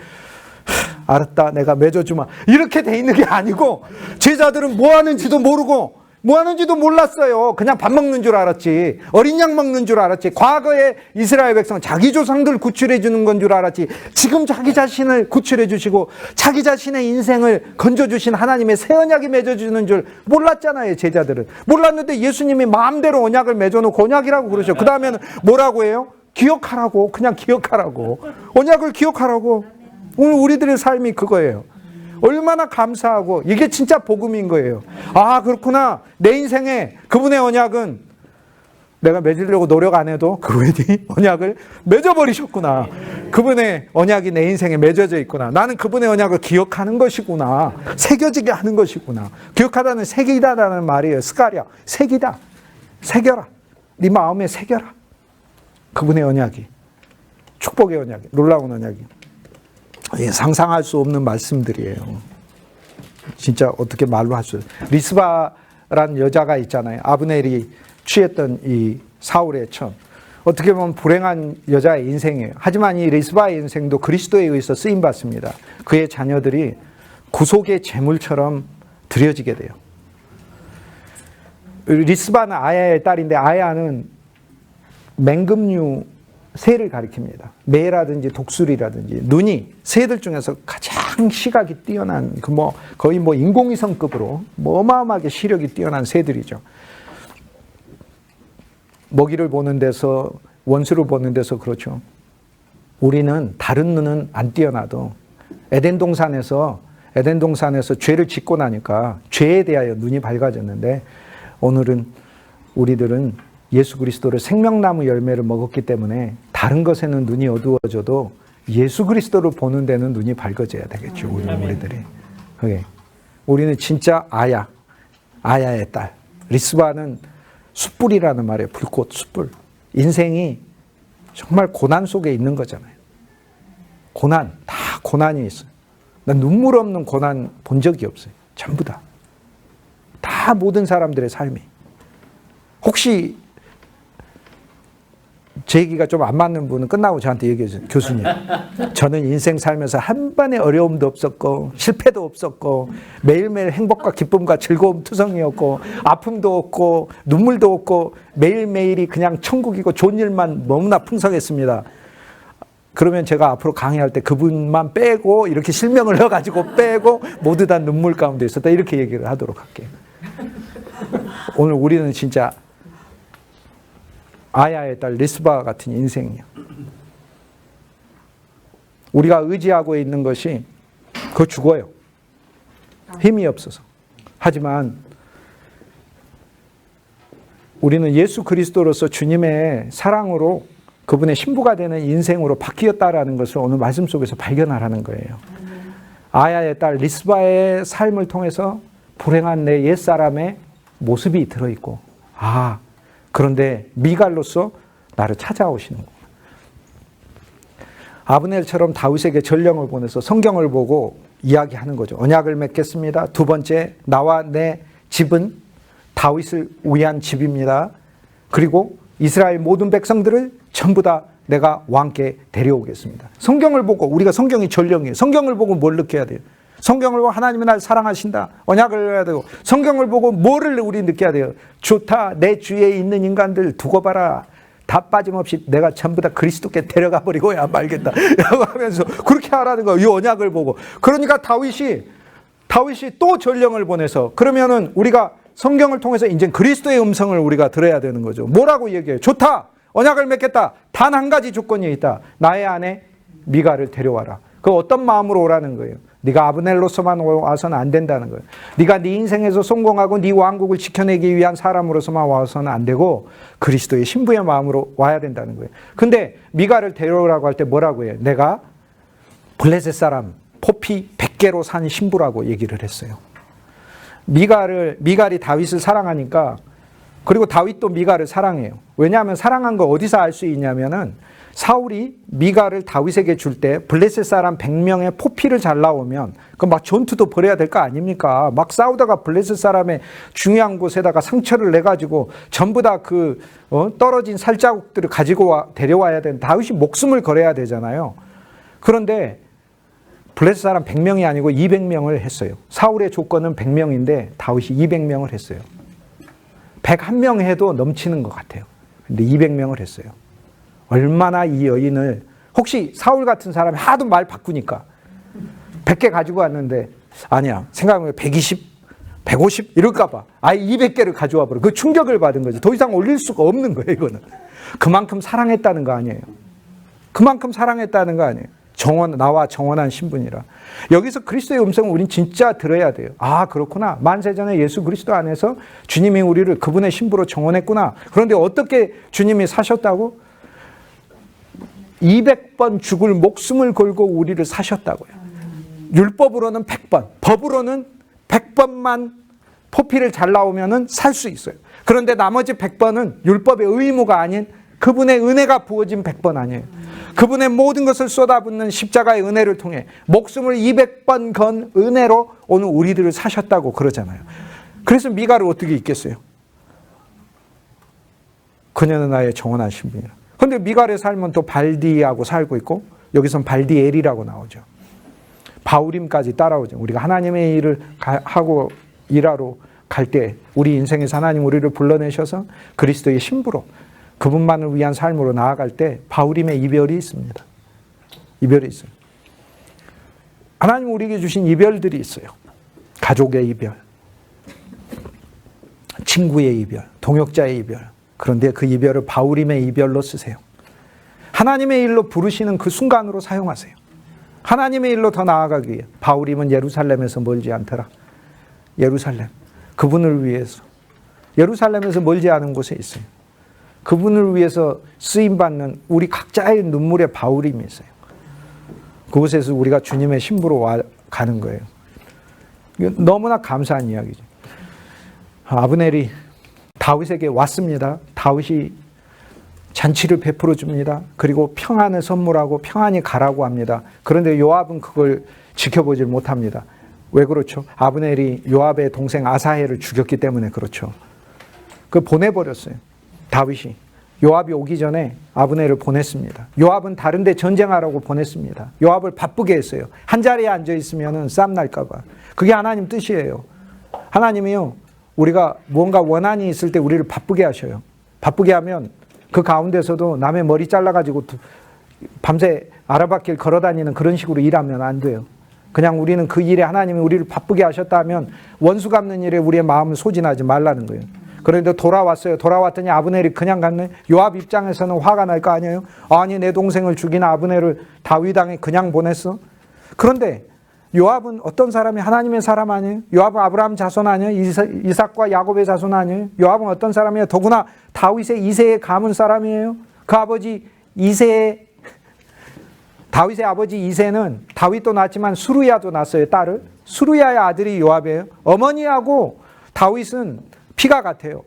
알았다, 내가 맺어주마, 이렇게 돼 있는 게 아니고, 제자들은 뭐 하는지도 모르고 뭐 하는지도 몰랐어요. 그냥 밥 먹는 줄 알았지, 어린 양 먹는 줄 알았지. 과거에 이스라엘 백성 자기 조상들 구출해 주는 건 줄 알았지, 지금 자기 자신을 구출해 주시고 자기 자신의 인생을 건져주신 하나님의 새 언약이 맺어주는 줄 몰랐잖아요. 제자들은 몰랐는데 예수님이 마음대로 언약을 맺어놓고 언약이라고 그러죠. 그 다음에는 뭐라고 해요? 기억하라고. 그냥 기억하라고. 언약을 기억하라고. 오늘 우리들의 삶이 그거예요. 얼마나 감사하고, 이게 진짜 복음인 거예요. 그렇구나. 내 인생에 그분의 언약은 내가 맺으려고 노력 안 해도 그분이 언약을 맺어버리셨구나. 그분의 언약이 내 인생에 맺어져 있구나. 나는 그분의 언약을 기억하는 것이구나. 새겨지게 하는 것이구나. 기억하다는 새기다라는 말이에요. 스가랴. 새기다. 새겨라. 네 마음에 새겨라. 그분의 언약이. 축복의 언약이. 놀라운 언약이. 상상할 수 없는 말씀들이에요. 진짜 어떻게 말로 할 수 없어요. 리스바라는 여자가 있잖아요. 아브넬이 취했던 이 사울의 천. 어떻게 보면 불행한 여자의 인생이에요. 하지만 이 리스바의 인생도 그리스도에 의해서 쓰임받습니다. 그의 자녀들이 구속의 제물처럼 드려지게 돼요. 리스바는 아야의 딸인데, 아야는 맹금류 새를 가리킵니다. 매라든지 독수리라든지. 눈이 새들 중에서 가장 시각이 뛰어난, 거의 인공위성급으로 어마어마하게 시력이 뛰어난 새들이죠. 먹이를 보는 데서, 원수를 보는 데서 그렇죠. 우리는 다른 눈은 안 뛰어나도 에덴 동산에서 죄를 짓고 나니까 죄에 대하여 눈이 밝아졌는데, 오늘은 우리들은 예수 그리스도를 생명나무 열매를 먹었기 때문에 다른 것에는 눈이 어두워져도 예수 그리스도를 보는 데는 눈이 밝아져야 되겠죠. 우리들이. 그게 우리는 진짜 아야의 딸. 리스바는 숯불이라는 말이에요. 불꽃, 숯불. 인생이 정말 고난 속에 있는 거잖아요. 고난, 다 고난이 있어요. 난 눈물 없는 고난 본 적이 없어요. 전부 다. 다 모든 사람들의 삶이. 혹시 제 얘기가 좀 안 맞는 분은 끝나고 저한테 얘기해 주세요. 교수님, 저는 인생 살면서 한 번의 어려움도 없었고 실패도 없었고 매일매일 행복과 기쁨과 즐거움 투성이었고 아픔도 없고 눈물도 없고 매일매일이 그냥 천국이고 좋은 일만 너무나 풍성했습니다. 그러면 제가 앞으로 강의할 때 그분만 빼고 이렇게 실명을 해가지고 빼고 모두 다 눈물 가운데 있었다 이렇게 얘기를 하도록 할게요. 오늘 우리는 진짜 아야의 딸 리스바 같은 인생이야. 우리가 의지하고 있는 것이 그거 죽어요. 힘이 없어서. 하지만 우리는 예수 그리스도로서 주님의 사랑으로 그분의 신부가 되는 인생으로 바뀌었다라는 것을 오늘 말씀 속에서 발견하라는 거예요. 아야의 딸 리스바의 삶을 통해서 불행한 내 옛사람의 모습이 들어있고, 그런데 미갈로서 나를 찾아오시는 거예요. 아브넬처럼 다윗에게 전령을 보내서 성경을 보고 이야기하는 거죠. 언약을 맺겠습니다. 두 번째, 나와 내 집은 다윗을 위한 집입니다. 그리고 이스라엘 모든 백성들을 전부 다 내가 왕께 데려오겠습니다. 성경을 보고, 우리가 성경이 전령이에요. 성경을 보고 뭘 느껴야 돼요? 성경을 보고 하나님은 날 사랑하신다. 언약을 해야 되고, 성경을 보고 뭐를 우리 느껴야 돼요? 좋다. 내 주위에 있는 인간들 두고 봐라. 다 빠짐없이 내가 전부 다 그리스도께 데려가 버리고야 말겠다. 라고 하면서 그렇게 하라는 거예요. 이 언약을 보고. 그러니까 다윗이 또 전령을 보내서, 그러면은 우리가 성경을 통해서 이제 그리스도의 음성을 우리가 들어야 되는 거죠. 뭐라고 얘기해요? 좋다. 언약을 맺겠다. 단 한 가지 조건이 있다. 나의 아내 미갈을 데려와라. 그 어떤 마음으로 오라는 거예요? 네가 아브넬로서만 와서는 안 된다는 거예요. 네가 네 인생에서 성공하고 네 왕국을 지켜내기 위한 사람으로서만 와서는 안 되고 그리스도의 신부의 마음으로 와야 된다는 거예요. 근데 미갈을 데려오라고 할 때 뭐라고 해요? 내가 블레셋 사람 포피 100개로 산 신부라고 얘기를 했어요. 미갈이 다윗을 사랑하니까, 그리고 다윗도 미갈을 사랑해요. 왜냐하면 사랑한 거 어디서 알 수 있냐면은 사울이 미갈을 다윗에게 줄 때 블레셋 사람 100명의 포피를 잘 나오면 그 막 전투도 벌여야 될 거 아닙니까? 막 싸우다가 블레셋 사람의 중요한 곳에다가 상처를 내가지고 전부 다 떨어진 살자국들을 가지고 데려와야 되는, 다윗이 목숨을 걸어야 되잖아요. 그런데 블레셋 사람 100명이 아니고 200명을 했어요. 사울의 조건은 100명인데 다윗이 200명을 했어요. 101명 해도 넘치는 것 같아요. 근데 200명을 했어요. 얼마나 이 여인을, 혹시 사울 같은 사람이 하도 말 바꾸니까 100개 가지고 왔는데 아니야, 생각하면 120, 150 이럴까 봐 아예 200개를 가져와 버려. 그 충격을 받은 거지. 더 이상 올릴 수가 없는 거예요. 이거는 그만큼 사랑했다는 거 아니에요. 그만큼 사랑했다는 거 아니에요. 나와 정원한 신분이라. 여기서 그리스도의 음성을 우린 진짜 들어야 돼요. 그렇구나. 만세전에 예수 그리스도 안에서 주님이 우리를 그분의 신부로 정원했구나. 그런데 어떻게 주님이 사셨다고? 200번 죽을 목숨을 걸고 우리를 사셨다고요. 율법으로는 100번, 법으로는 100번만 포피를 잘 나오면은 살 수 있어요. 그런데 나머지 100번은 율법의 의무가 아닌 그분의 은혜가 부어진 100번 아니에요. 그분의 모든 것을 쏟아붓는 십자가의 은혜를 통해 목숨을 200번 건 은혜로 오늘 우리들을 사셨다고 그러잖아요. 그래서 미갈을 어떻게 잊겠어요? 그녀는 나의 정원한 신분이라. 그런데 미갈의 삶은 또 발디하고 살고 있고, 여기선 발디엘이라고 나오죠. 바우림까지 따라오죠. 우리가 하나님의 일을 하고 일하러 갈 때 우리 인생에서 하나님 우리를 불러내셔서 그리스도의 신부로 그분만을 위한 삶으로 나아갈 때 바우림의 이별이 있습니다. 이별이 있어요. 하나님 우리에게 주신 이별들이 있어요. 가족의 이별, 친구의 이별, 동역자의 이별. 그런데 그 이별을 바우림의 이별로 쓰세요. 하나님의 일로 부르시는 그 순간으로 사용하세요. 하나님의 일로 더 나아가기 위해. 바우림은 예루살렘에서 멀지 않더라. 예루살렘, 그분을 위해서. 예루살렘에서 멀지 않은 곳에 있어요. 그분을 위해서 쓰임받는 우리 각자의 눈물의 바우림이 있어요. 그곳에서 우리가 주님의 신부로 가는 거예요. 너무나 감사한 이야기죠. 아브넬이 다윗에게 왔습니다. 다윗이 잔치를 베풀어 줍니다. 그리고 평안을 선물하고 평안히 가라고 합니다. 그런데 요압은 그걸 지켜보질 못합니다. 왜 그렇죠? 아브넬이 요압의 동생 아사헬을 죽였기 때문에 그렇죠. 그걸 보내버렸어요. 다윗이. 요압이 오기 전에 아브넬을 보냈습니다. 요압은 다른 데 전쟁하라고 보냈습니다. 요압을 바쁘게 했어요. 한자리에 앉아있으면 싸움 날까 봐. 그게 하나님 뜻이에요. 하나님이요, 우리가 뭔가 원한이 있을 때 우리를 바쁘게 하셔요. 바쁘게 하면 그 가운데서도 남의 머리 잘라가지고 밤새 아라뱃길 걸어다니는 그런 식으로 일하면 안 돼요. 그냥 우리는 그 일에 하나님이 우리를 바쁘게 하셨다면 원수 갚는 일에 우리의 마음을 소진하지 말라는 거예요. 그런데 돌아왔어요. 돌아왔더니 아브넬이 그냥 갔네. 요압 입장에서는 화가 날 거 아니에요. 아니, 내 동생을 죽인 아브넬을 다윗 땅에 그냥 보냈어. 그런데 요압은 어떤 사람이 하나님의 사람 아니에요? 요압은 아브라함 자손 아니에요? 이삭과 야곱의 자손 아니에요? 요압은 어떤 사람이에요? 더구나 다윗의 이세의 가문 사람이에요. 그 아버지 이세의, 다윗의 아버지 이세는 다윗도 낳았지만 수루야도 낳았어요. 딸을. 수루야의 아들이 요압이에요. 어머니하고 다윗은 피가 같아요.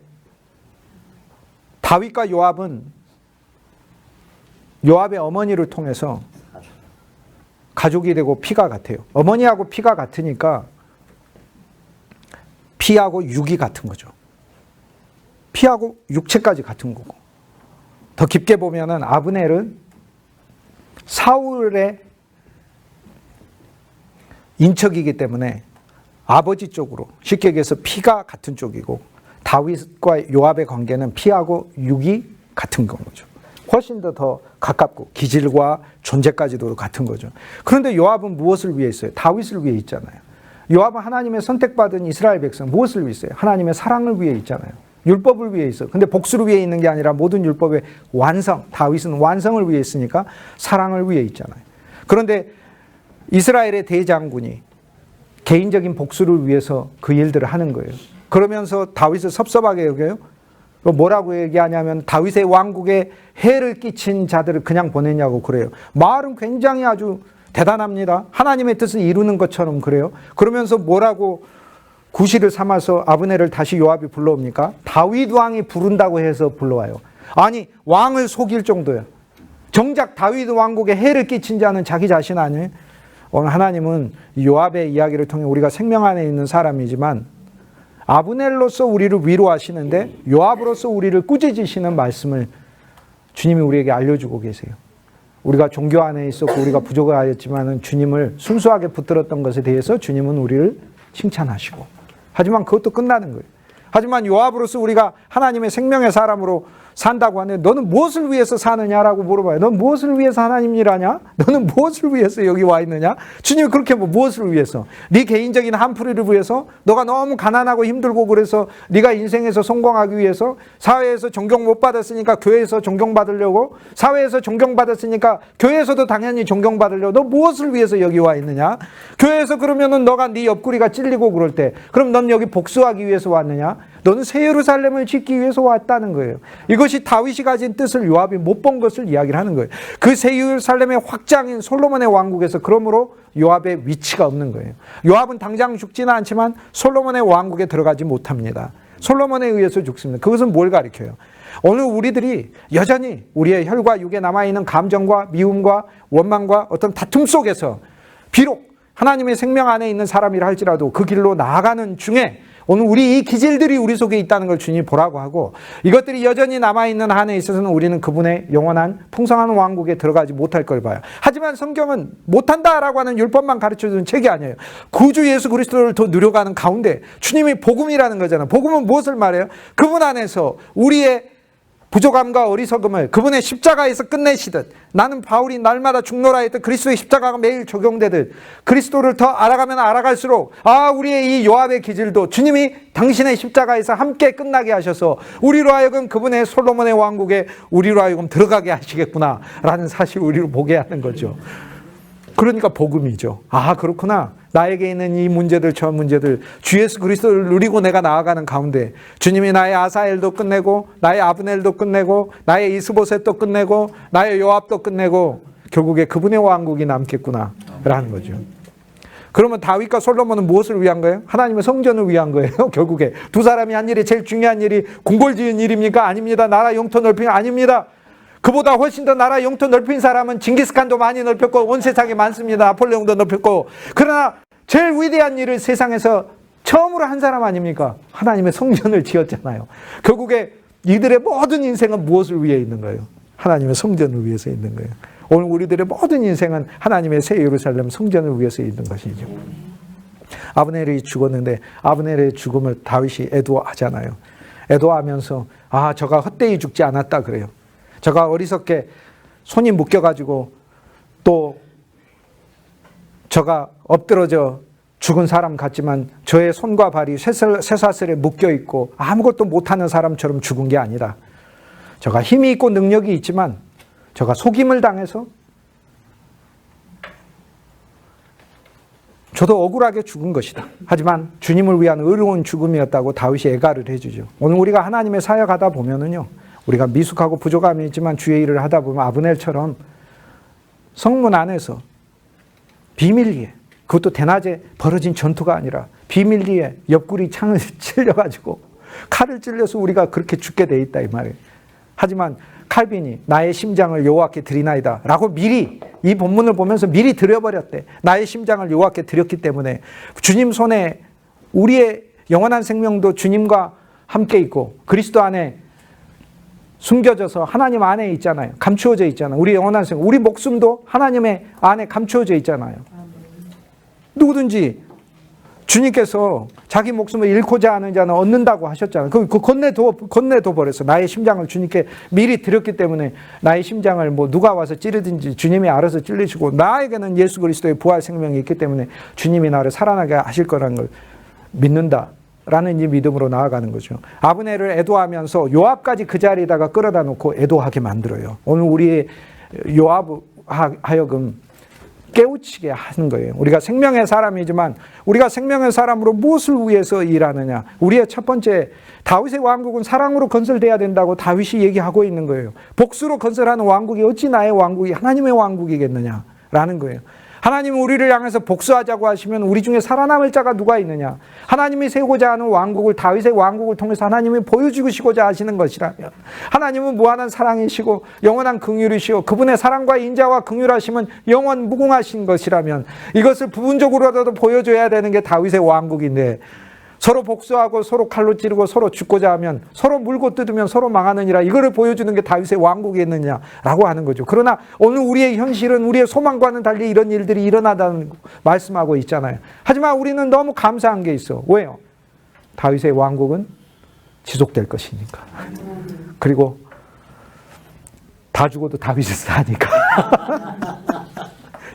다윗과 요압은 요압의 어머니를 통해서 가족이 되고 피가 같아요. 어머니하고 피가 같으니까 피하고 육이 같은 거죠. 피하고 육체까지 같은 거고. 더 깊게 보면은 아브넬은 사울의 인척이기 때문에 아버지 쪽으로, 쉽게 얘기해서 피가 같은 쪽이고, 다윗과 요압의 관계는 피하고 육이 같은 거죠. 훨씬 더 가깝고 기질과 존재까지도 같은 거죠. 그런데 요압은 무엇을 위해 있어요? 다윗을 위해 있잖아요. 요압은 하나님의 선택받은 이스라엘 백성, 무엇을 위해 있어요? 하나님의 사랑을 위해 있잖아요. 율법을 위해 있어요. 근데 복수를 위해 있는 게 아니라 모든 율법의 완성, 다윗은 완성을 위해 있으니까 사랑을 위해 있잖아요. 그런데 이스라엘의 대장군이 개인적인 복수를 위해서 그 일들을 하는 거예요. 그러면서 다윗을 섭섭하게 여겨요. 뭐라고 얘기하냐면 다윗의 왕국에 해를 끼친 자들을 그냥 보내냐고 그래요. 말은 굉장히 아주 대단합니다. 하나님의 뜻을 이루는 것처럼 그래요. 그러면서 뭐라고 구실을 삼아서 아브넬을 다시 요압이 불러옵니까? 다윗 왕이 부른다고 해서 불러와요. 아니, 왕을 속일 정도야. 정작 다윗 왕국에 해를 끼친 자는 자기 자신 아니에요? 오늘 하나님은 요압의 이야기를 통해 우리가 생명 안에 있는 사람이지만 아브넬로서 우리를 위로하시는데 요압으로서 우리를 꾸짖으시는 말씀을 주님이 우리에게 알려주고 계세요. 우리가 종교 안에 있었고 우리가 부족하였지만 주님을 순수하게 붙들었던 것에 대해서 주님은 우리를 칭찬하시고, 하지만 그것도 끝나는 거예요. 하지만 요압으로서 우리가 하나님의 생명의 사람으로 산다고 하는데 너는 무엇을 위해서 사느냐라고 물어봐요. 넌 무엇을 위해서 하나님 일하냐? 너는 무엇을 위해서 여기 와 있느냐? 주님이 그렇게 무엇을 위해서? 네 개인적인 한풀이를 위해서? 너가 너무 가난하고 힘들고 그래서 네가 인생에서 성공하기 위해서? 사회에서 존경 못 받았으니까 교회에서 존경받으려고? 사회에서 존경받았으니까 교회에서도 당연히 존경받으려고? 너 무엇을 위해서 여기 와 있느냐? 교회에서 그러면은 너가 네 옆구리가 찔리고 그럴 때 그럼 넌 여기 복수하기 위해서 왔느냐? 너는 새 예루살렘을 짓기 위해서 왔다는 거예요. 이것이 다윗이 가진 뜻을 요압이 못 본 것을 이야기를 하는 거예요. 그 새 예루살렘의 확장인 솔로몬의 왕국에서 그러므로 요압의 위치가 없는 거예요. 요압은 당장 죽지는 않지만 솔로몬의 왕국에 들어가지 못합니다. 솔로몬에 의해서 죽습니다. 그것은 뭘 가리켜요? 오늘 우리들이 여전히 우리의 혈과 육에 남아있는 감정과 미움과 원망과 어떤 다툼 속에서 비록 하나님의 생명 안에 있는 사람이라 할지라도 그 길로 나아가는 중에 오늘 우리 이 기질들이 우리 속에 있다는 걸 주님이 보라고 하고, 이것들이 여전히 남아있는 한에 있어서는 우리는 그분의 영원한 풍성한 왕국에 들어가지 못할 걸 봐요. 하지만 성경은 못한다라고 하는 율법만 가르쳐주는 책이 아니에요. 구주 예수 그리스도를 더 누려가는 가운데 주님이 복음이라는 거잖아요. 복음은 무엇을 말해요? 그분 안에서 우리의 부족함과 어리석음을 그분의 십자가에서 끝내시듯, 나는 바울이 날마다 죽노라 했던 그리스도의 십자가가 매일 적용되듯 그리스도를 더 알아가면 알아갈수록 우리의 이 요압의 기질도 주님이 당신의 십자가에서 함께 끝나게 하셔서 우리로 하여금 그분의 솔로몬의 왕국에 우리로 하여금 들어가게 하시겠구나 라는 사실을 우리로 보게 하는 거죠. 그러니까 복음이죠. 그렇구나. 나에게 있는 이 문제들, 저 문제들, 주 예수 그리스도를 누리고 내가 나아가는 가운데 주님이 나의 아사엘도 끝내고 나의 아브넬도 끝내고 나의 이스보셋도 끝내고 나의 요압도 끝내고 결국에 그분의 왕국이 남겠구나 라는 거죠. 그러면 다윗과 솔로몬은 무엇을 위한 거예요? 하나님의 성전을 위한 거예요. 결국에 두 사람이 한 일이 제일 중요한 일이 궁궐 지은 일입니까? 아닙니다. 나라 영토 넓히는 아닙니다. 그보다 훨씬 더 나라 영토 넓힌 사람은 징기스칸도 많이 넓혔고 온 세상에 많습니다. 나폴레옹도 넓혔고. 그러나 제일 위대한 일을 세상에서 처음으로 한 사람 아닙니까? 하나님의 성전을 지었잖아요. 결국에 이들의 모든 인생은 무엇을 위해 있는 거예요? 하나님의 성전을 위해서 있는 거예요. 오늘 우리들의 모든 인생은 하나님의 새 예루살렘 성전을 위해서 있는 것이죠. 아브넬이 죽었는데 아브넬의 죽음을 다윗이 애도하잖아요. 애도하면서 저가 헛되이 죽지 않았다 그래요. 저가 어리석게 손이 묶여가지고 또 저가 엎드러져 죽은 사람 같지만 저의 손과 발이 쇠사슬에 묶여있고 아무것도 못하는 사람처럼 죽은 게 아니라 저가 힘이 있고 능력이 있지만 저가 속임을 당해서 저도 억울하게 죽은 것이다. 하지만 주님을 위한 의로운 죽음이었다고 다윗이 애가를 해주죠. 오늘 우리가 하나님의 사역하다 보면은요, 우리가 미숙하고 부족함이 있지만 주의 일을 하다 보면 아브넬처럼 성문 안에서 비밀리에, 그것도 대낮에 벌어진 전투가 아니라 비밀리에 옆구리 창을 찔려가지고 칼을 찔려서 우리가 그렇게 죽게 돼 있다 이 말이에요. 하지만 칼빈이 나의 심장을 여호와께 드리나이다 라고 미리 이 본문을 보면서 미리 드려버렸대. 나의 심장을 여호와께 드렸기 때문에 주님 손에 우리의 영원한 생명도 주님과 함께 있고 그리스도 안에 숨겨져서 하나님 안에 있잖아요. 감추어져 있잖아요. 우리 영원한 생명, 우리 목숨도 하나님의 안에 감추어져 있잖아요. 누구든지 주님께서 자기 목숨을 잃고자 하는 자는 얻는다고 하셨잖아요. 그 건네도 버렸어. 나의 심장을 주님께 미리 드렸기 때문에 나의 심장을 뭐 누가 와서 찌르든지 주님이 알아서 찔리시고 나에게는 예수 그리스도의 부활 생명이 있기 때문에 주님이 나를 살아나게 하실 거라는 걸 믿는다라는 이 믿음으로 나아가는 거죠. 아브넬을 애도하면서 요압까지 그 자리에다가 끌어다 놓고 애도하게 만들어요. 오늘 우리의 요압 하여금 깨우치게 하는 거예요. 우리가 생명의 사람이지만 우리가 생명의 사람으로 무엇을 위해서 일하느냐. 우리의 첫 번째 다윗의 왕국은 사랑으로 건설돼야 된다고 다윗이 얘기하고 있는 거예요. 복수로 건설하는 왕국이 어찌 나의 왕국이 하나님의 왕국이겠느냐라는 거예요. 하나님은 우리를 향해서 복수하자고 하시면 우리 중에 살아남을 자가 누가 있느냐. 하나님이 세우고자 하는 왕국을 다윗의 왕국을 통해서 하나님이 보여주시고자 하시는 것이라면 하나님은 무한한 사랑이시고 영원한 긍휼이시오. 그분의 사랑과 인자와 긍휼하심은 영원 무궁하신 것이라면 이것을 부분적으로라도 보여줘야 되는 게 다윗의 왕국인데 서로 복수하고 서로 칼로 찌르고 서로 죽고자 하면 서로 물고 뜯으면 서로 망하느니라 이거를 보여주는 게 다윗의 왕국이었느냐라고 하는 거죠. 그러나 오늘 우리의 현실은 우리의 소망과는 달리 이런 일들이 일어나다는 말씀하고 있잖아요. 하지만 우리는 너무 감사한 게 있어. 왜요? 다윗의 왕국은 지속될 것이니까. 그리고 다 죽어도 다윗이 사니까.